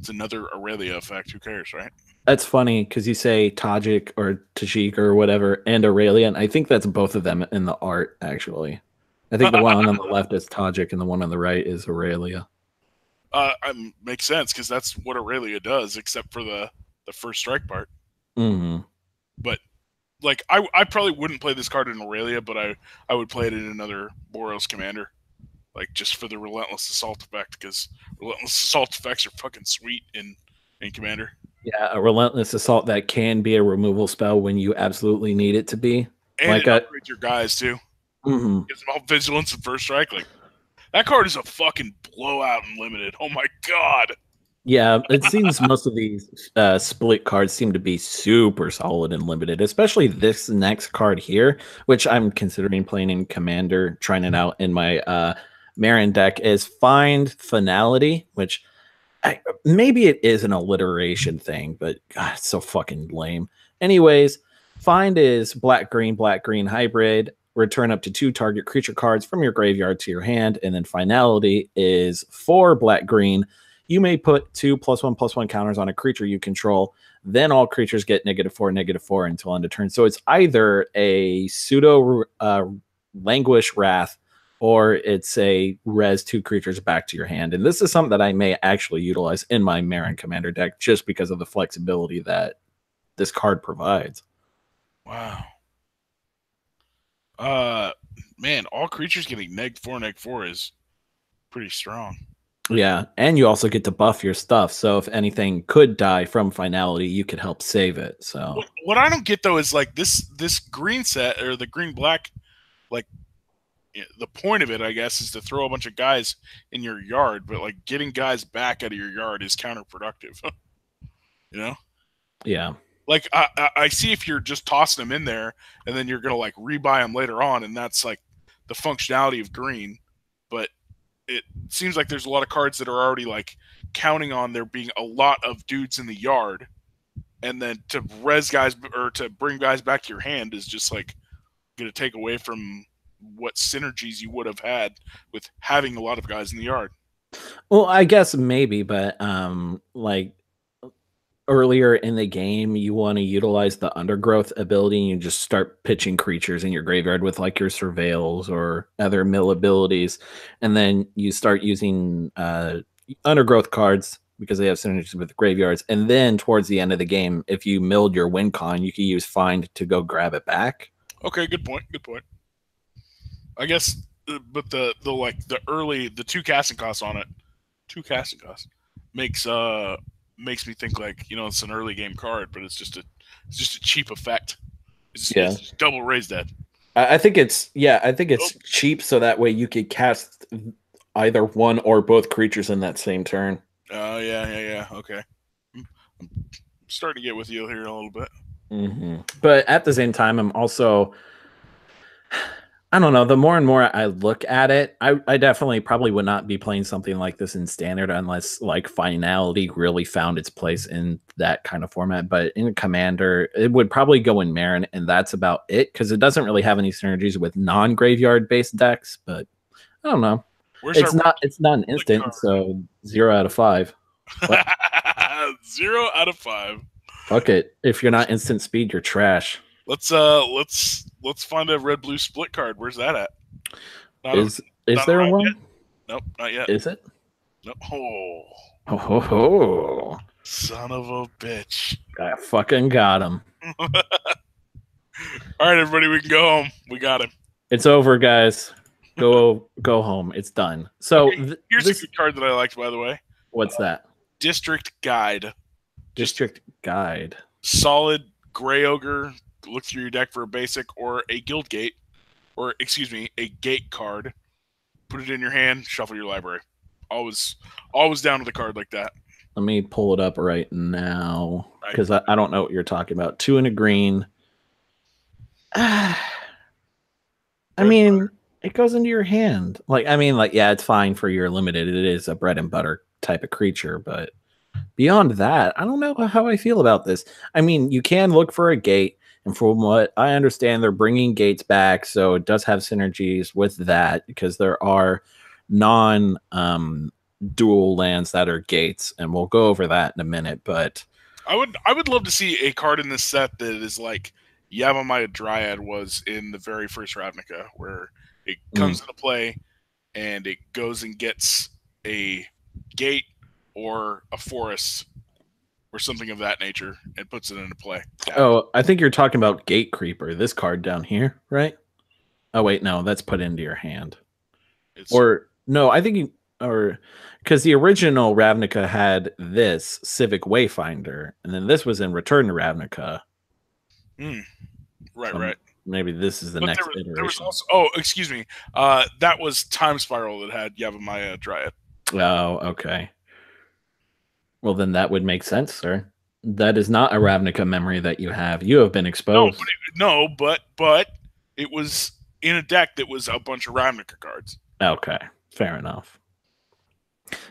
another Aurelia effect. Who cares, right? That's funny because you say Tajik or Tajik or whatever and Aurelia, and I think that's both of them in the art, actually. I think the one on the left is Tajik and the one on the right is Aurelia. Makes sense because that's what Aurelia does, except for the first strike part. But like I probably wouldn't play this card in Aurelia, but I would play it in another Boros Commander. Like just for the Relentless Assault effect, because Relentless Assault effects are fucking sweet in Commander. Yeah, a Relentless Assault that can be a removal spell when you absolutely need it to be. And like it upgrades your guys too. Gives them all vigilance and first strike. Like that card is a fucking blowout in limited. Oh my god. Yeah, it seems most of these split cards seem to be super solid and limited, especially this next card here, which I'm considering playing in Commander, trying it out in my Marin deck, is Find Finality, which maybe it is an alliteration thing, but God, it's so fucking lame. Anyways, Find is black green hybrid. Return up to 2 target creature cards from your graveyard to your hand, and then Finality is 4 black green. You may put 2 +1/+1 counters on a creature you control. Then all creatures get -4/-4 until end of turn. So it's either a pseudo Languish Wrath or it's a res 2 creatures back to your hand. And this is something that I may actually utilize in my Marin Commander deck just because of the flexibility that this card provides. Wow. Man, all creatures getting -4/-4 is pretty strong. Yeah, and you also get to buff your stuff. So if anything could die from Finality, you could help save it. So what I don't get though is like this green set or the green black, like the point of it, I guess, is to throw a bunch of guys in your yard, but like getting guys back out of your yard is counterproductive. You know? Yeah. Like I see if you're just tossing them in there and then you're gonna like rebuy them later on, and that's like the functionality of green, but it seems like there's a lot of cards that are already like counting on there being a lot of dudes in the yard, and then to res guys or to bring guys back to your hand is just like going to take away from what synergies you would have had with having a lot of guys in the yard. Well, I guess maybe, but like earlier in the game, you want to utilize the Undergrowth ability and you just start pitching creatures in your graveyard with like your Surveils or other mill abilities. And then you start using Undergrowth cards because they have synergies with graveyards. And then towards the end of the game, if you milled your win con, you can use Find to go grab it back. Okay, good point. Good point. I guess, but the 2 casting costs on it, 2 casting costs makes me think like, you know, it's an early game card, but it's just a cheap effect. It's just double raise that. I think it's cheap so that way you could cast either one or both creatures in that same turn. Oh yeah. Okay, I'm starting to get with you here a little bit. But at the same time, I'm also I don't know. The more and more I look at it, I definitely probably would not be playing something like this in standard unless like finality really found its place in that kind of format. But in Commander, it would probably go in Marin, and that's about it because it doesn't really have any synergies with non-graveyard based decks. But I don't know. It's not an instant, so 0 out of 5. 0 out of 5. Fuck it. If you're not instant speed, you're trash. Let's find a red blue split card. Where's that at? Is there one? Yet? Nope, not yet. Is it? Nope. Oh. Son of a bitch. I fucking got him. All right, everybody, we can go home. We got him. It's over, guys. Go home. It's done. So okay, here's a good card that I liked, by the way. What's that? District Guide. District Guide. Solid gray ogre. Look through your deck for a basic or a guild gate, or excuse me, a gate card. Put it in your hand, shuffle your library. Always down with a card like that. Let me pull it up right now because I don't know what you're talking about. 2 and a green. I mean, it goes into your hand. Yeah, it's fine for your limited. It is a bread and butter type of creature, but beyond that, I don't know how I feel about this. I mean, you can look for a gate. And from what I understand, they're bringing gates back, so it does have synergies with that because there are non-dual lands that are gates, and we'll go over that in a minute. But I would love to see a card in this set that is like Yavimaya Dryad was in the very first Ravnica, where it comes into play and it goes and gets a gate or a forest or something of that nature, and puts it into play. Oh, I think you're talking about Gate Creeper, this card down here, right? Oh, wait, no, that's put into your hand. Because the original Ravnica had this Civic Wayfinder, and then this was in Return to Ravnica. Right. Maybe this is the next iteration. There was also, excuse me. That was Time Spiral that had Yavimaya Dryad. Oh, okay. Well, then that would make sense, sir. That is not a Ravnica memory that you have. You have been exposed. But it was in a deck that was a bunch of Ravnica cards. Okay, fair enough.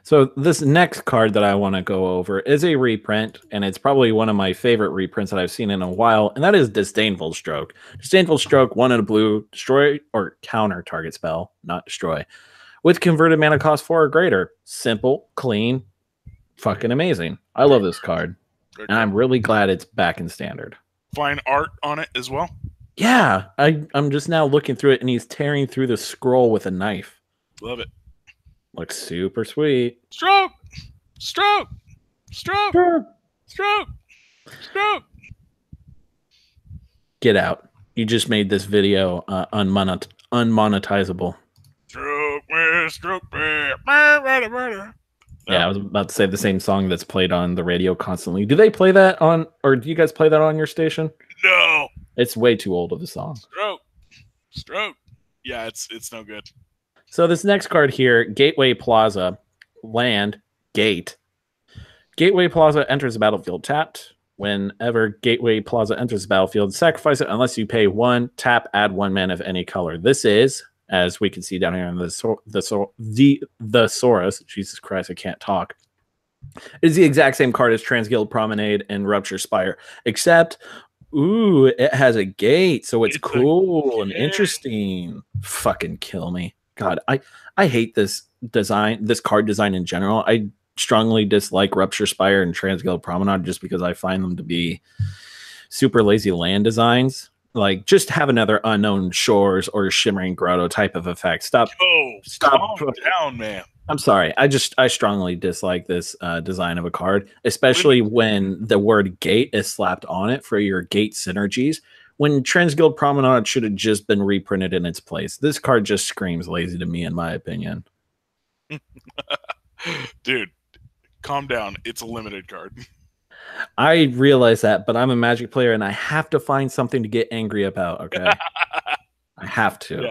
So this next card that I want to go over is a reprint, and it's probably one of my favorite reprints that I've seen in a while, and that is Disdainful Stroke. Disdainful Stroke, 1 and a blue, destroy or counter target spell, not destroy, with converted mana cost 4 or greater. Simple, clean, fucking amazing. I love this card, and I'm really glad it's back in standard. Fine art on it as well. Yeah, I'm just now looking through it, and he's tearing through the scroll with a knife. Love it. Looks super sweet. Stroke. Get out. You just made this video unmonetizable. Stroke me. Yeah, I was about to say the same song that's played on the radio constantly. Do they play that on, or do you guys play that on your station? No. It's way too old of a song. Stroke. Yeah, it's no good. So this next card here, Gateway Plaza, land, gate. Gateway Plaza enters the battlefield tapped. Whenever Gateway Plaza enters the battlefield, sacrifice it unless you pay 1, tap, add 1 mana of any color. This is, as we can see down here in the Saurus, Jesus Christ, I can't talk. It is the exact same card as Transguild Promenade and Rupture Spire, except, ooh, it has a gate, so it's cool and interesting. Fucking kill me. God, I hate this design, this card design in general. I strongly dislike Rupture Spire and Transguild Promenade just because I find them to be super lazy land designs. Like, just have another Unknown Shores or Shimmering Grotto type of effect. Stop calm down, man. I'm sorry. I strongly dislike this design of a card, especially when the word gate is slapped on it for your gate synergies. When Transguild Promenade should have just been reprinted in its place. This card just screams lazy to me, in my opinion. Dude, calm down. It's a limited card. I realize that, but I'm a Magic player, and I have to find something to get angry about, okay? I have to.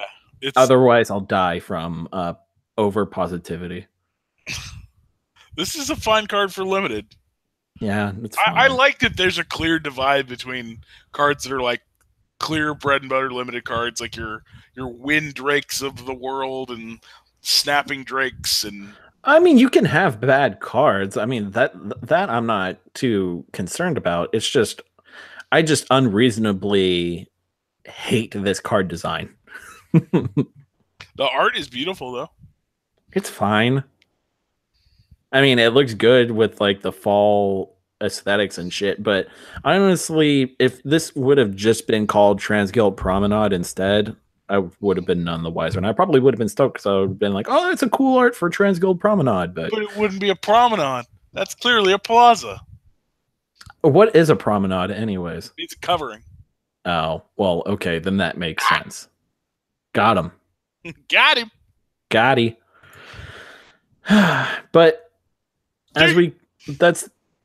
Yeah, otherwise, I'll die from over positivity. This is a fine card for limited. Yeah, it's I like that there's a clear divide between cards that are like clear bread and butter limited cards like your wind drakes of the world and snapping drakes. And I mean, you can have bad cards. I mean, that I'm not too concerned about. It's just I just unreasonably hate this card design. the art is beautiful though. It's fine. I mean, it looks good with like the fall aesthetics and shit, but honestly, if this would have just been called Transguild Promenade instead, I would have been none the wiser. And I probably would have been stoked because I would have been like, oh, that's a cool art for Transguild Promenade. But it wouldn't be a promenade. That's clearly a plaza. What is a promenade, anyways? It's a covering. Oh, well, okay, then that makes sense. Got him. Got him. Got he. But as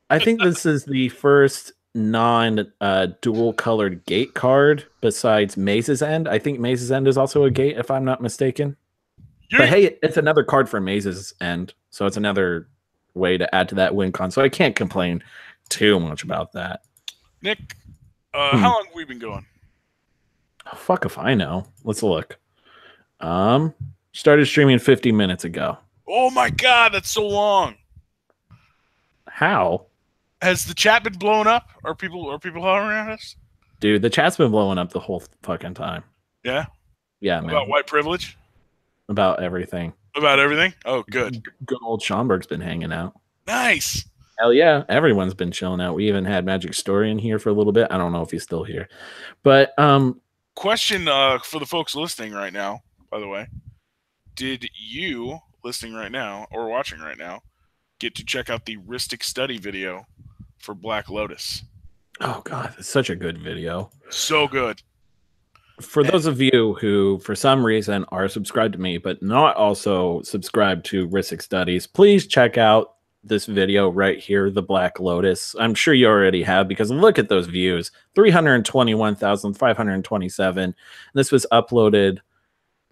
I think this is the first non-dual colored gate card besides Maze's End. I think Maze's End is also a gate, if I'm not mistaken. Yeah. But hey, it's another card for Maze's End, so it's another way to add to that win con. So I can't complain too much about that. Nick, how long have we been going? Oh, fuck if I know. Let's look. Started streaming 50 minutes ago. Oh my god, that's so long. How? Has the chat been blowing up? Are people hovering at us? Dude, the chat's been blowing up the whole fucking time. Yeah? Yeah, man. About white privilege? About everything. About everything? Oh, good. Good old Schomburg's been hanging out. Nice. Hell yeah. Everyone's been chilling out. We even had Magic Story in here for a little bit. I don't know if he's still here. But question for the folks listening right now, by the way. Did you, listening right now or watching right now, get to check out the Ristic Study video for Black Lotus? Oh god, it's such a good video. So good. For those of you who, for some reason, are subscribed to me, but not also subscribed to Ristic Studies, please check out this video right here, the Black Lotus. I'm sure you already have, because look at those views. 321,527. This was uploaded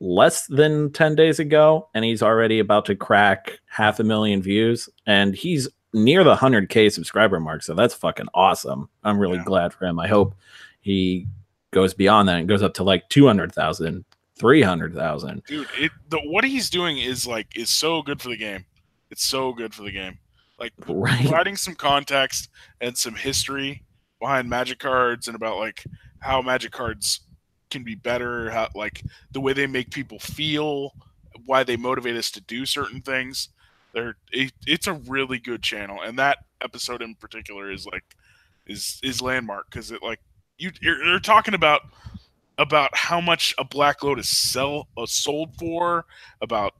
less than 10 days ago, and he's already about to crack 500,000 views, and he's near the 100K subscriber mark, so that's fucking awesome. I'm really glad for him. I hope he goes beyond that and goes up to like 200,000, 300,000. Dude, what he's doing is so good for the game. It's so good for the game. Like providing some context and some history behind Magic cards and about like how Magic cards can be better, how like the way they make people feel, why they motivate us to do certain things. It's a really good channel, and that episode in particular is landmark because it like you're talking about how much a Black Lotus sold for, about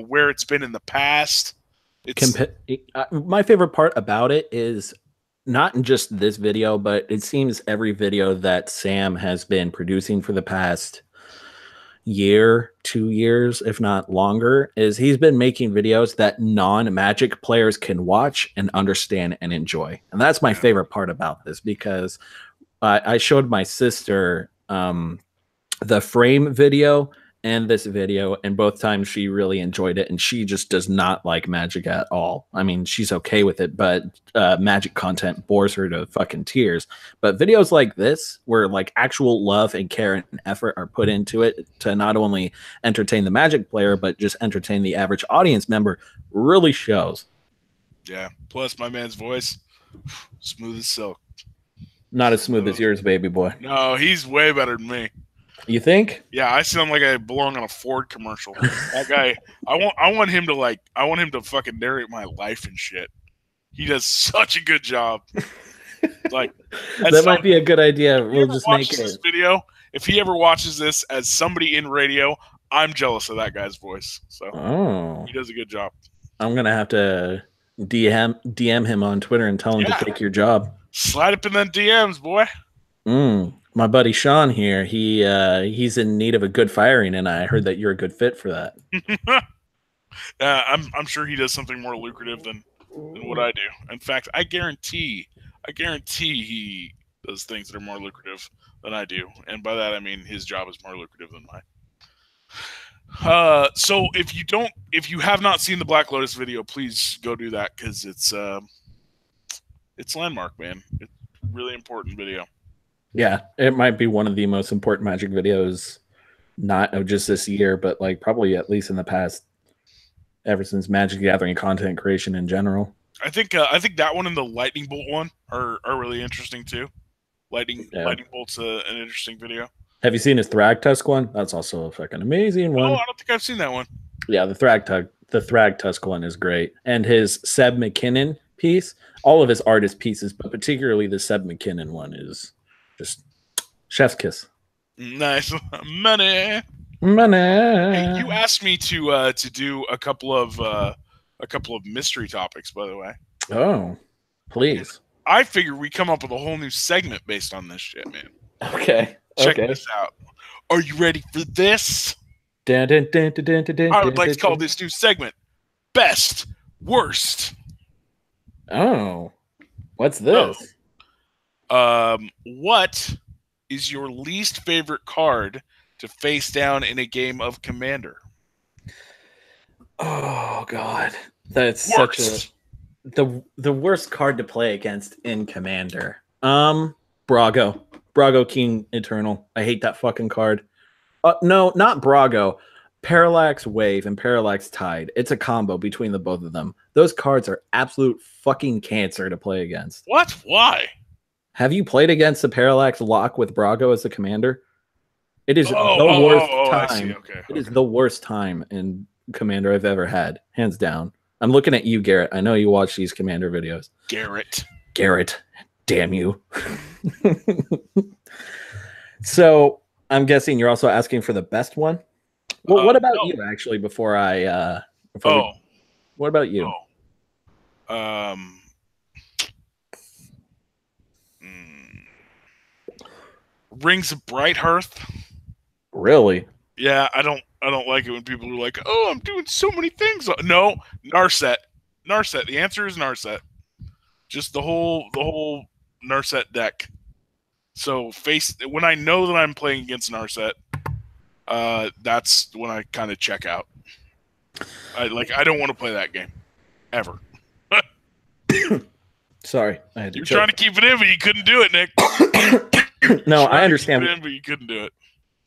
where it's been in the past. My favorite part about it is not just this video, but it seems every video that Sam has been producing for the past year, 2 years, if not longer, is he's been making videos that non-Magic players can watch and understand and enjoy. And that's my favorite part about this, because I showed my sister the frame video and this video, and both times she really enjoyed it, and she just does not like Magic at all. I mean, she's okay with it, but Magic content bores her to fucking tears. But videos like this, where like actual love and care and effort are put into it to not only entertain the Magic player, but just entertain the average audience member, really shows. Yeah, plus my man's voice, smooth as silk. Not as smooth as yours, baby boy. No, he's way better than me. You think? Yeah, I sound like I belong on a Ford commercial. That guy, I want him to fucking narrate my life and shit. He does such a good job. Like that might be a good idea. We'll just make it. This video, if he ever watches this as somebody in radio, I'm jealous of that guy's voice. So he does a good job. I'm gonna have to DM him on Twitter and tell him to take your job. Slide up in them DMs, boy. My buddy Sean here, he's in need of a good firing, and I heard that you're a good fit for that. I'm sure he does something more lucrative than what I do. In fact, I guarantee he does things that are more lucrative than I do, and by that I mean his job is more lucrative than mine. So if you have not seen the Black Lotus video, please go do that, because it's landmark, man. It's a really important video. Yeah, it might be one of the most important Magic videos, not of just this year, but like probably at least in the past, ever since Magic the Gathering content creation in general. I think that one and the lightning bolt one are really interesting too. Lightning bolt's an interesting video. Have you seen his Thragtusk one? That's also a fucking amazing one. Oh, I don't think I've seen that one. Yeah, the Thragtusk one is great, and his Seb McKinnon piece. All of his artist pieces, but particularly the Seb McKinnon one is just chef's kiss. Nice money. Hey, you asked me to do a couple of mystery topics, by the way. Oh, please. I figure we come up with a whole new segment based on this shit, man. Okay. Check this out. Are you ready for this? I would like to call this new segment Best Worst. Oh. What's this? What is your least favorite card to face down in a game of Commander? Oh God. That's worst. Such a the worst card to play against in Commander. Brago King Eternal. I hate that fucking card. No, not Brago. Parallax Wave and Parallax Tide. It's a combo between the both of them. Those cards are absolute fucking cancer to play against. What? Why? Have you played against the Parallax Lock with Brago as a commander? It is the worst time. Okay. It is the worst time in Commander I've ever had, hands down. I'm looking at you, Garrett. I know you watch these Commander videos. Garrett, damn you. So I'm guessing you're also asking for the best one. Well, what about you, actually? What about you? Rings of Bright Hearth. Really? Yeah, I don't like it when people are like, "Oh, I'm doing so many things." No, Narset. The answer is Narset. Just the whole Narset deck. So when I know that I'm playing against Narset, that's when I kind of check out. I don't want to play that game ever. Sorry, You're trying to keep it in, but you couldn't do it, Nick. No, I understand. Keep it in, but you couldn't do it.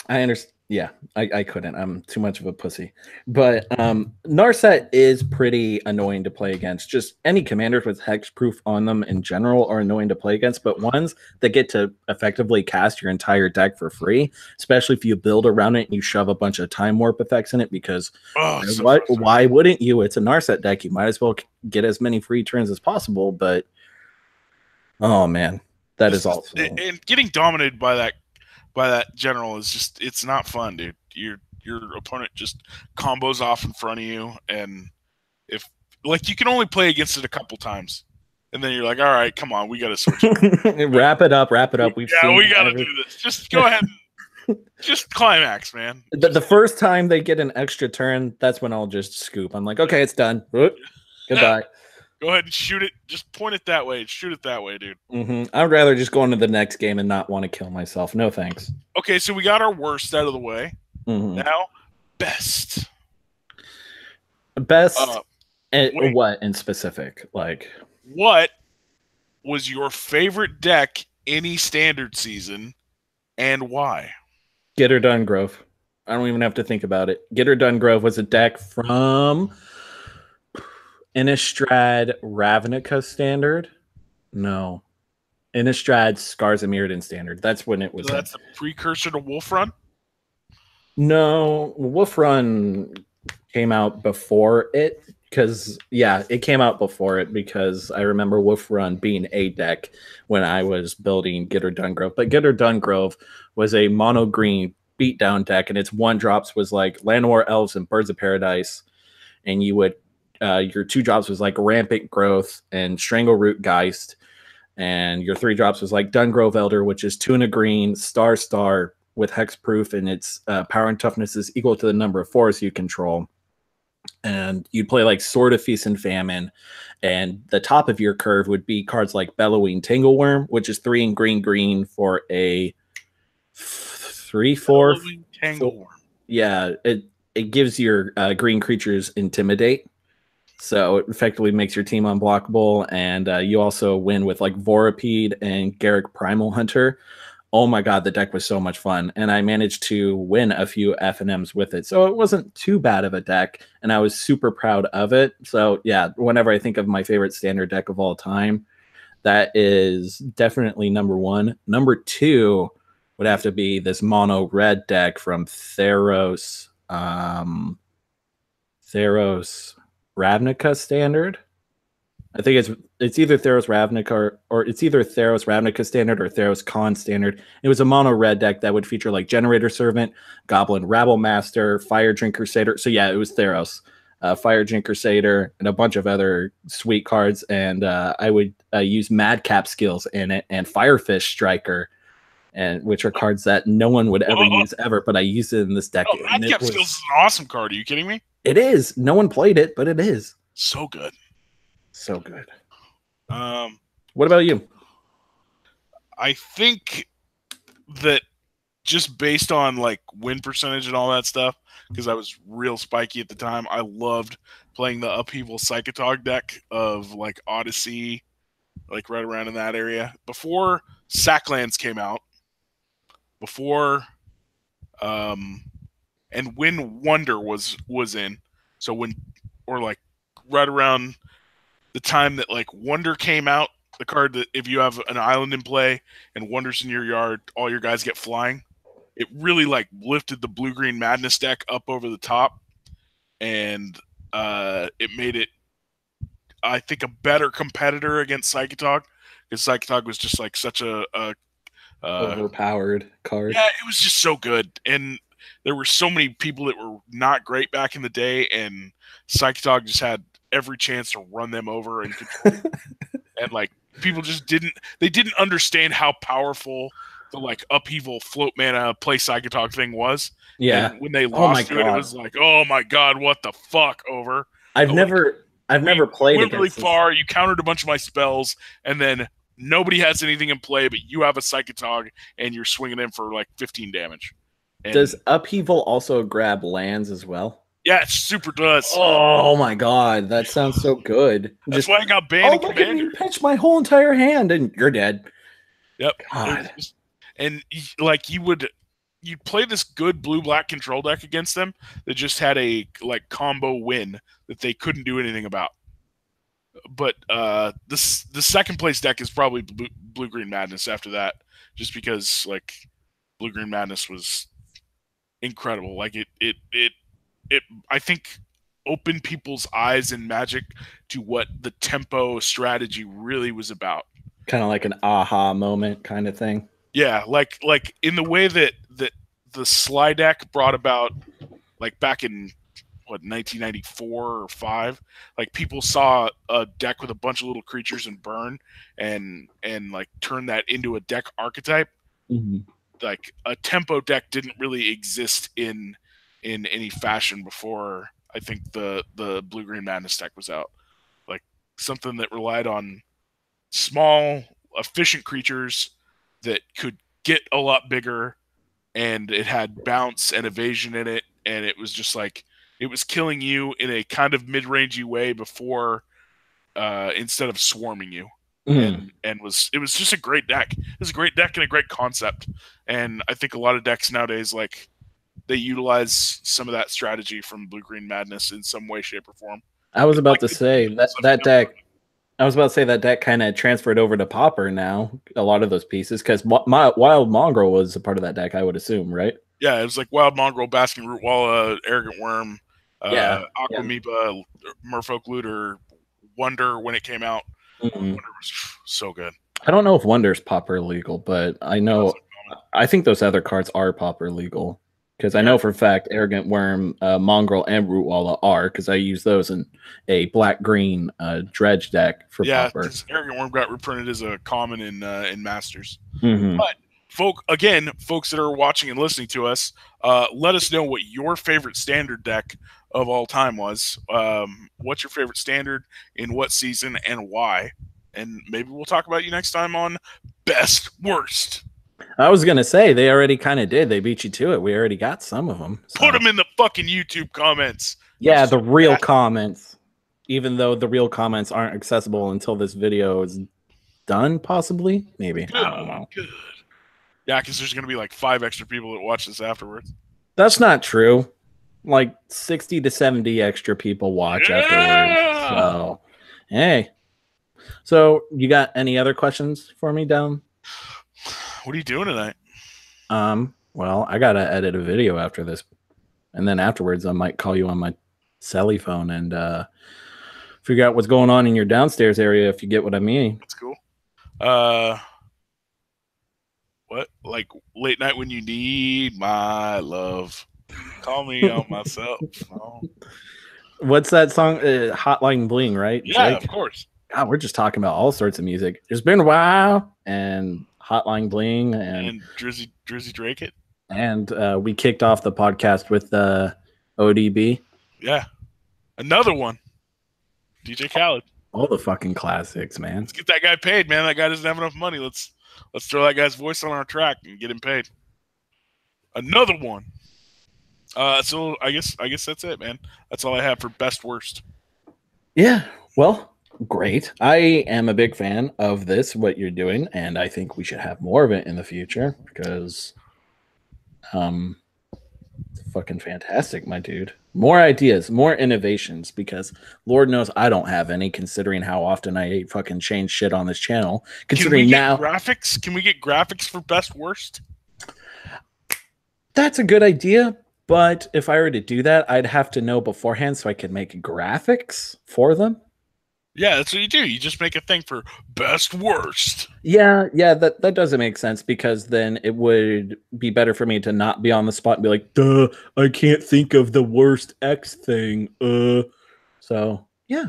I understand. Yeah, I couldn't. I'm too much of a pussy. But Narset is pretty annoying to play against. Just any commanders with hexproof on them in general are annoying to play against. But ones that get to effectively cast your entire deck for free, especially if you build around it and you shove a bunch of time warp effects in it, because why wouldn't you? It's a Narset deck. You might as well get as many free turns as possible. But oh man, that is also and getting dominated by that general is just, it's not fun, dude. Your opponent just combos off in front of you, and if you can only play against it a couple times, and then you're like, all right, come on, we got to switch it. wrap it up. We got to do this. Just go ahead and just climax, man. The first time they get an extra turn, that's when I'll just scoop. I'm like, okay, it's done. Goodbye. Go ahead and shoot it. Just point it that way. Shoot it that way, dude. I'd rather just go into the next game and not want to kill myself. No thanks. Okay, so we got our worst out of the way. Now, best. And what in specific? Like, what was your favorite deck any standard season, and why? Gitter Dungrove. I don't even have to think about it. Gitter Dungrove was a deck from Innistrad Ravnica standard. No. Innistrad Scars of Mirrodin standard. That's when it was. So that's the precursor to Wolf Run? No, Wolf Run came out before it. It came out before it because I remember Wolf Run being a deck when I was building Gitter Dungrove. But Gitter Dungrove was a mono green beatdown deck, and its 1-drops was like Llanowar Elves and Birds of Paradise, and you would your 2-drops was like Rampant Growth and Strangleroot Geist, and your 3-drops was like Dungrove Elder, which is 2 and a green, star with hexproof, and its power and toughness is equal to the number of forests you control. And you'd play like Sword of Feast and Famine, and the top of your curve would be cards like Bellowing Tangleworm, which is 3 and green for a 3/4. Tangleworm. Yeah, it gives your green creatures Intimidate. So it effectively makes your team unblockable, and you also win with like Vorapede and Garruk Primal Hunter. Oh my god, the deck was so much fun, and I managed to win a few FNMs with it. So it wasn't too bad of a deck, and I was super proud of it. So yeah, whenever I think of my favorite standard deck of all time, that is definitely number one. Number two would have to be this mono red deck from Theros Ravnica standard. I think it's either Theros Ravnica or it's either Theros Ravnica standard or Theros Con standard. It was a mono red deck that would feature like Generator Servant, Goblin Rabble Master, Fire Drink Crusader. So yeah, it was Theros, Fire Drink Crusader, and a bunch of other sweet cards. And I would use Madcap skills in it and Firefish Striker, and which are cards that no one would ever use ever. But I used it in this deck. Oh, Madcap skills is an awesome card. Are you kidding me? It is. No one played it, but it is so good. So good. What about you? I think that just based on like win percentage and all that stuff, because I was real spiky at the time, I loved playing the Upheaval Psychotog deck of like Odyssey, like right around in that area. Before Sacklands came out, before and when Wonder was in. So when, or like right around the time that like Wonder came out, the card that if you have an island in play and Wonder's in your yard, all your guys get flying. It really like lifted the Blue-Green Madness deck up over the top, and it made it, I think, a better competitor against Psychotog, because Psychotog was just like such a overpowered card. Yeah, it was just so good, and there were so many people that were not great back in the day, and Psychotog just had every chance to run them over and control. And like people just didn't understand how powerful the like Upheaval float mana play Psychotog thing was. Yeah. And when they lost to it, it was like, oh my god, what the fuck? Over. I've never played went really far. You countered a bunch of my spells, and then nobody has anything in play, but you have a Psychotog, and you're swinging in for like 15 damage. And does Upheaval also grab lands as well? Yeah, it super does. Oh my god, that sounds so good. That's why I got banned in Commander. Look at me pitch my whole entire hand, and you're dead. Yep. God. And like you'd play this good blue-black control deck against them that just had a like combo win that they couldn't do anything about. But the second place deck is probably Blue-Green Madness after that, just because like Blue-Green Madness was incredible. Like it I think opened people's eyes in Magic to what the tempo strategy really was about. Kind of like an aha moment kind of thing. Yeah, like in the way that the Sly deck brought about, like back in what 1994 or 5, like people saw a deck with a bunch of little creatures and burn and like turn that into a deck archetype. Mm-hmm. Like a tempo deck didn't really exist in any fashion before I think the Blue-Green Madness deck was out. Like something that relied on small, efficient creatures that could get a lot bigger, and it had bounce and evasion in it, and it was just like it was killing you in a kind of mid-rangey way before instead of swarming you. And it was just a great deck. It was a great deck and a great concept. And I think a lot of decks nowadays, like, they utilize some of that strategy from Blue-Green Madness in some way, shape, or form. I was about to say that deck. I was about to say that deck kind of transferred over to Pauper now. A lot of those pieces, because Wild Mongrel was a part of that deck, I would assume, right? Yeah, it was like Wild Mongrel, Basking Root Walla, Arrogant Worm, Aquamoeba, Merfolk Looter, Wonder when it came out. Mm-hmm. Wonder was so good. I don't know if Wonder's Pauper legal, but I know I think those other cards are Pauper legal. Because I know for a fact Arrogant Worm, Mongrel, and Rootwalla are, because I use those in a black-green dredge deck for Pauper. Yeah, Arrogant Worm got reprinted as a common in Masters. Mm-hmm. But, folks that are watching and listening to us, let us know what your favorite standard deck of all time was. What's your favorite standard, in what season, and why? And maybe we'll talk about you next time on Best Worst. I was going to say, they already kind of did. They beat you to it. We already got some of them. So. Put them in the fucking YouTube comments. Yeah, the real comments. Even though the real comments aren't accessible until this video is done, possibly? Maybe. Good, I don't know. Good. Yeah, because there's going to be like 5 extra people that watch this afterwards. That's not true. Like 60 to 70 extra people watch afterwards. So, hey. So, you got any other questions for me, Dom? What are you doing tonight? Well, I gotta edit a video after this, and then afterwards, I might call you on my celly phone and figure out what's going on in your downstairs area. If you get what I mean. That's cool. What? Like late night when you need my love? Call me on my cell phone. What's that song? Hotline Bling, right? Yeah, Drake? of course. God, we're just talking about all sorts of music. It's been a while, and Hotline Bling, and Drizzy Drake it. And we kicked off the podcast with ODB. Yeah. Another one. DJ Khaled. All the fucking classics, man. Let's get that guy paid, man. That guy doesn't have enough money. Let's throw that guy's voice on our track and get him paid. Another one. So I guess that's it, man. That's all I have for best worst. Yeah. Well, great. I am a big fan of this, what you're doing, and I think we should have more of it in the future because it's fucking fantastic, my dude. More ideas, more innovations, because Lord knows I don't have any, considering how often I fucking change shit on this channel. Considering now graphics, can we get graphics for best worst? That's a good idea, but if I were to do that, I'd have to know beforehand so I could make graphics for them. Yeah, that's what you do. You just make a thing for best worst. Yeah, that doesn't make sense, because then it would be better for me to not be on the spot and be like, duh, I can't think of the worst X thing. So yeah.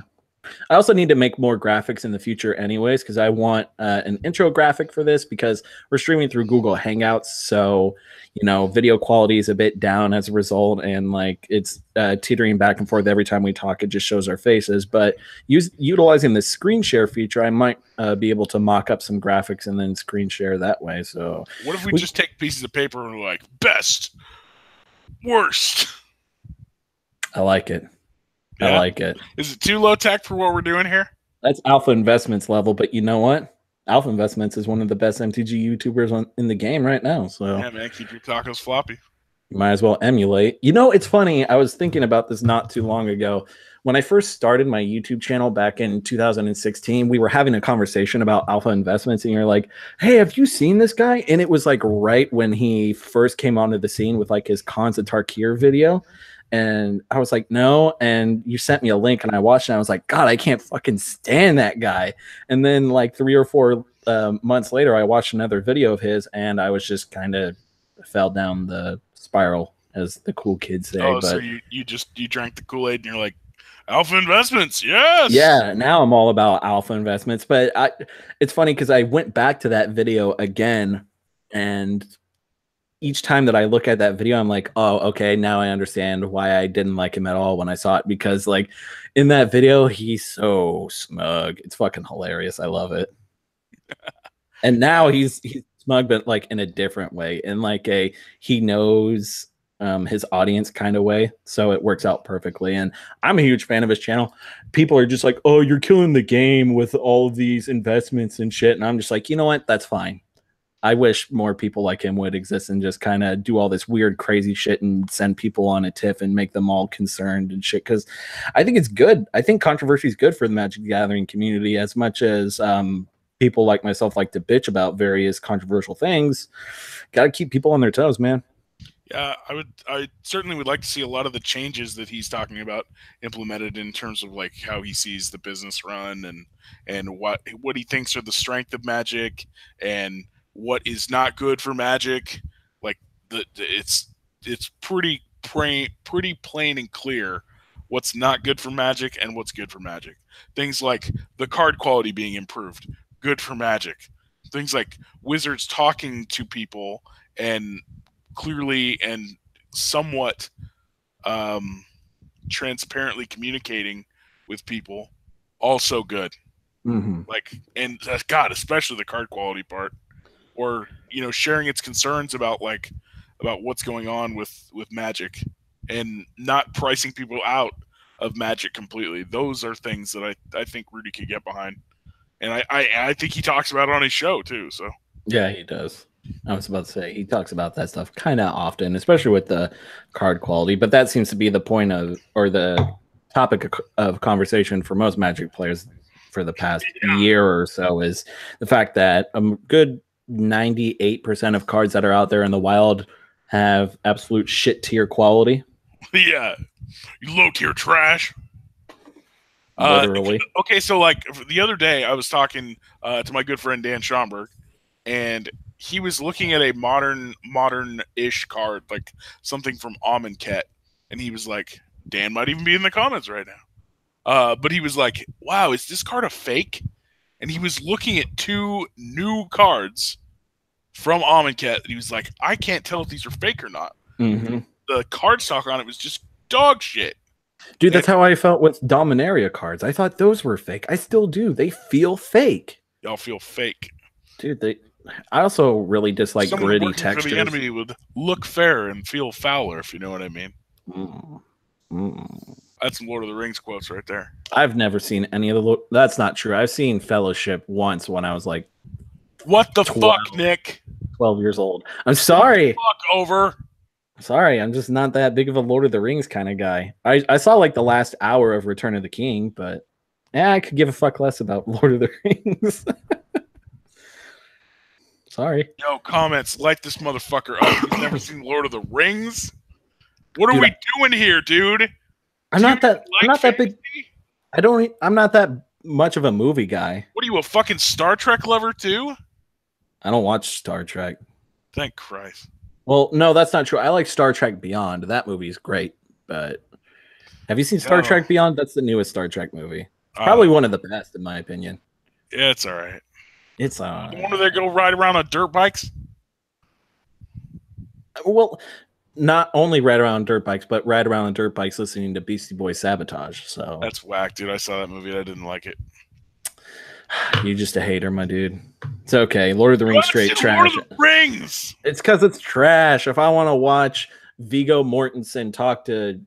I also need to make more graphics in the future anyways, because I want an intro graphic for this, because we're streaming through Google Hangouts, so video quality is a bit down as a result, and like it's teetering back and forth every time we talk. It just shows our faces. But utilizing the screen share feature, I might be able to mock up some graphics and then screen share that way. So what if we just take pieces of paper and we're like, best worst? I like it. Yeah. I like it. Is it too low tech for what we're doing here? That's Alpha Investments level, but you know what? Alpha Investments is one of the best MTG YouTubers in the game right now. So yeah, man, keep your tacos floppy. You might as well emulate. It's funny. I was thinking about this not too long ago. When I first started my YouTube channel back in 2016, we were having a conversation about Alpha Investments, and you're like, hey, have you seen this guy? And it was like right when he first came onto the scene with like his Khans of Tarkir video. And I was like, no. And you sent me a link and I watched it. And I was like, God, I can't fucking stand that guy. And then like 3 or 4 months later, I watched another video of his and I was just kind of fell down the spiral, as the cool kids say. Oh, but so you drank the Kool-Aid and you're like, Alpha Investments, yes. Yeah, now I'm all about Alpha Investments. But it's funny because I went back to that video again, and each time that I look at that video, I'm like, oh, okay, now I understand why I didn't like him at all when I saw it. Because like in that video, he's so smug. It's fucking hilarious. I love it. And now he's smug, but like in a different way, in like he knows his audience kind of way. So it works out perfectly. And I'm a huge fan of his channel. People are just like, oh, you're killing the game with all of these investments and shit. And I'm just like, you know what? That's fine. I wish more people like him would exist and just kind of do all this weird, crazy shit and send people on a tiff and make them all concerned and shit. Because I think it's good. I think controversy is good for the Magic the Gathering community, as much as people like myself like to bitch about various controversial things. Got to keep people on their toes, man. Yeah, I certainly would like to see a lot of the changes that he's talking about implemented in terms of like how he sees the business run and what he thinks are the strength of Magic and what is not good for Magic. Like it's pretty plain and clear what's not good for Magic and what's good for Magic. Things like the card quality being improved, good for Magic. Things like Wizards talking to people and clearly and somewhat transparently communicating with people, also good. Mm-hmm. Like, and God, especially the card quality part. Or sharing its concerns about what's going on with Magic and not pricing people out of Magic completely. Those are things that I think Rudy could get behind, and I think he talks about it on his show too. So yeah, he does. I was about to say he talks about that stuff kind of often, especially with the card quality. But that seems to be the point of, or the topic of conversation for most Magic players for the past year or so, is the fact that a good 98% of cards that are out there in the wild have absolute shit tier quality. Yeah, you low tier trash. Literally. Okay, so like the other day, I was talking to my good friend Dan Schomburg, and he was looking at a modern-ish card, like something from Amonkhet, and he was like, Dan might even be in the comments right now. But he was like, wow, is this card a fake? And he was looking at 2 new cards from Amonkhet, and he was like, I can't tell if these are fake or not. Mm-hmm. The card stock on it was just dog shit. Dude, that's how I felt with Dominaria cards. I thought those were fake. I still do. They feel fake. Y'all feel fake. Dude, I also really dislike Someone gritty working textures. for the enemy would look fair and feel fouler, if you know what I mean. That's some Lord of the Rings quotes right there. I've never seen any of the... That's not true. I've seen Fellowship once when I was like... What the fuck, Nick? 12 years old. I'm sorry. Fuck over. Sorry, I'm just not that big of a Lord of the Rings kind of guy. I saw like the last hour of Return of the King, but yeah, I could give a fuck less about Lord of the Rings. Sorry. Yo, comments, light this motherfucker up. You've never seen Lord of the Rings? What are we doing here, dude? I'm not that big. I'm not that much of a movie guy. What are you, a fucking Star Trek lover too? I don't watch Star Trek. Thank Christ. Well, no, that's not true. I like Star Trek Beyond. That movie is great. But have you seen Star Trek Beyond? That's the newest Star Trek movie. Probably one of the best, in my opinion. Yeah, it's all right. It's all right. The one where they go ride around on dirt bikes? Well, not only ride around dirt bikes, but ride around on dirt bikes listening to Beastie Boys Sabotage. So that's whack, dude. I saw that movie. I didn't like it. You're just a hater, my dude. It's okay. Lord of the Rings straight trash. Lord of the Rings. It's because it's trash. If I want to watch Viggo Mortensen talk to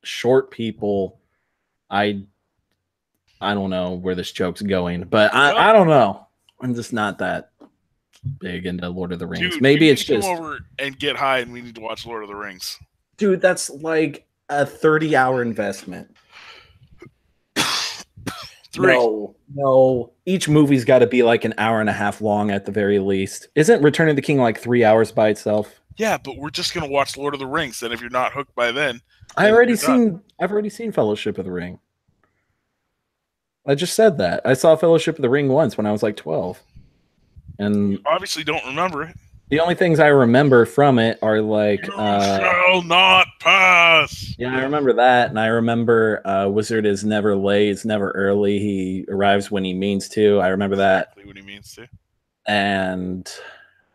short people, I don't know where this joke's going, but I don't know. I'm just not that big into Lord of the Rings. Dude, maybe it's just come over and get high, and we need to watch Lord of the Rings. Dude, that's like a 30-hour investment. 3. No. Each movie's got to be like an hour and a half long at the very least. Isn't Return of the King like 3 hours by itself? Yeah, but we're just gonna watch Lord of the Rings. Then, if you're not hooked by then, I've already seen Fellowship of the Ring. I just said that. I saw Fellowship of the Ring once when I was like 12, and you obviously don't remember it. The only things I remember from it are like... You shall not pass! Yeah, I remember that, and I remember Wizard is never late, it's never early, he arrives when he means to. I remember that. Exactly what he means to. And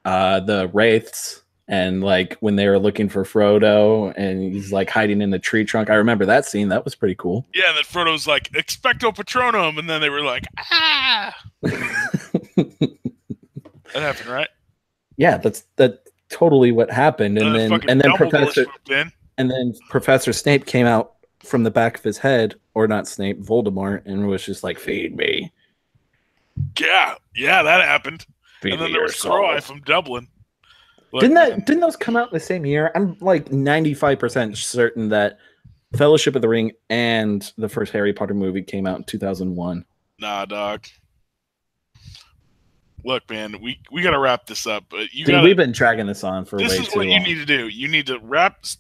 the Wraiths, and like when they were looking for Frodo, and he's like hiding in the tree trunk. I remember that scene. That was pretty cool. Yeah, and then Frodo's like, Expecto Patronum, and then they were like, ah! That happened, right? Yeah, that's totally what happened. And then Professor Snape came out from the back of his head, or not Snape, Voldemort, and was just like, "Feed me." Yeah, that happened. Feed and then me there was Crow from Dublin. Look, didn't those come out the same year? I'm like 95% certain that Fellowship of the Ring and the first Harry Potter movie came out in 2001. Nah, dog. Look, man, we got to wrap this up. But we've been dragging this on for way too long. This is what you need to do. You need to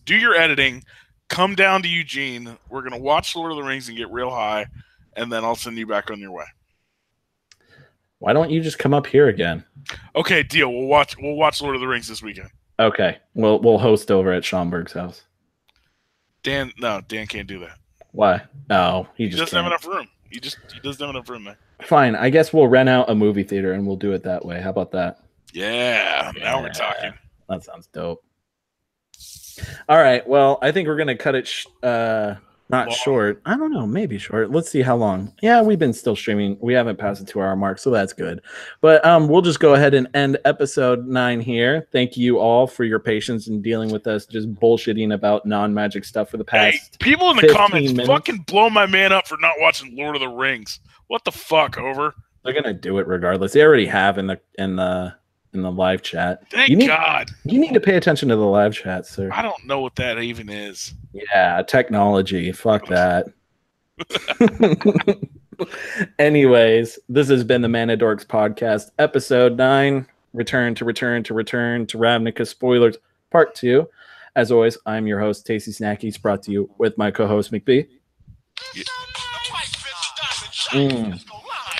do your editing, come down to Eugene. We're going to watch Lord of the Rings and get real high, and then I'll send you back on your way. Why don't you just come up here again? Okay, deal. We'll watch Lord of the Rings this weekend. Okay. We'll host over at Schomburg's house. Dan can't do that. Why? No, he doesn't have enough room. He doesn't have enough room there. Fine. I guess we'll rent out a movie theater and we'll do it that way. How about that? Yeah, now we're talking. That sounds dope. All right. Well, I think we're gonna cut it not short. I don't know, maybe short. Let's see how long. Yeah, we've been still streaming. We haven't passed the 2-hour mark, so that's good. But we'll just go ahead and end episode 9 here. Thank you all for your patience in dealing with us just bullshitting about non-magic stuff for the past. Hey, people in the comments minutes. Fucking blow my man up for not watching Lord of the Rings. What the fuck, over? They're gonna do it regardless. They already have in the in the live chat. Thank God. You need to pay attention to the live chat, sir. I don't know what that even is. Yeah, technology. Fuck that. Anyways, this has been the Mana Dorks Podcast, episode 9. Return to Ravnica spoilers, part 2. As always, I'm your host, Tasty Snackies, brought to you with my co-host, McBee.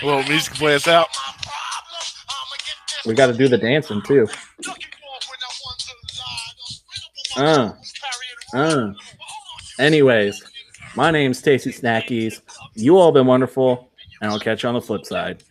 Well, music play us out. We got to do the dancing, too. Anyways, my name's Tasty Snackies. You all been wonderful, and I'll catch you on the flip side.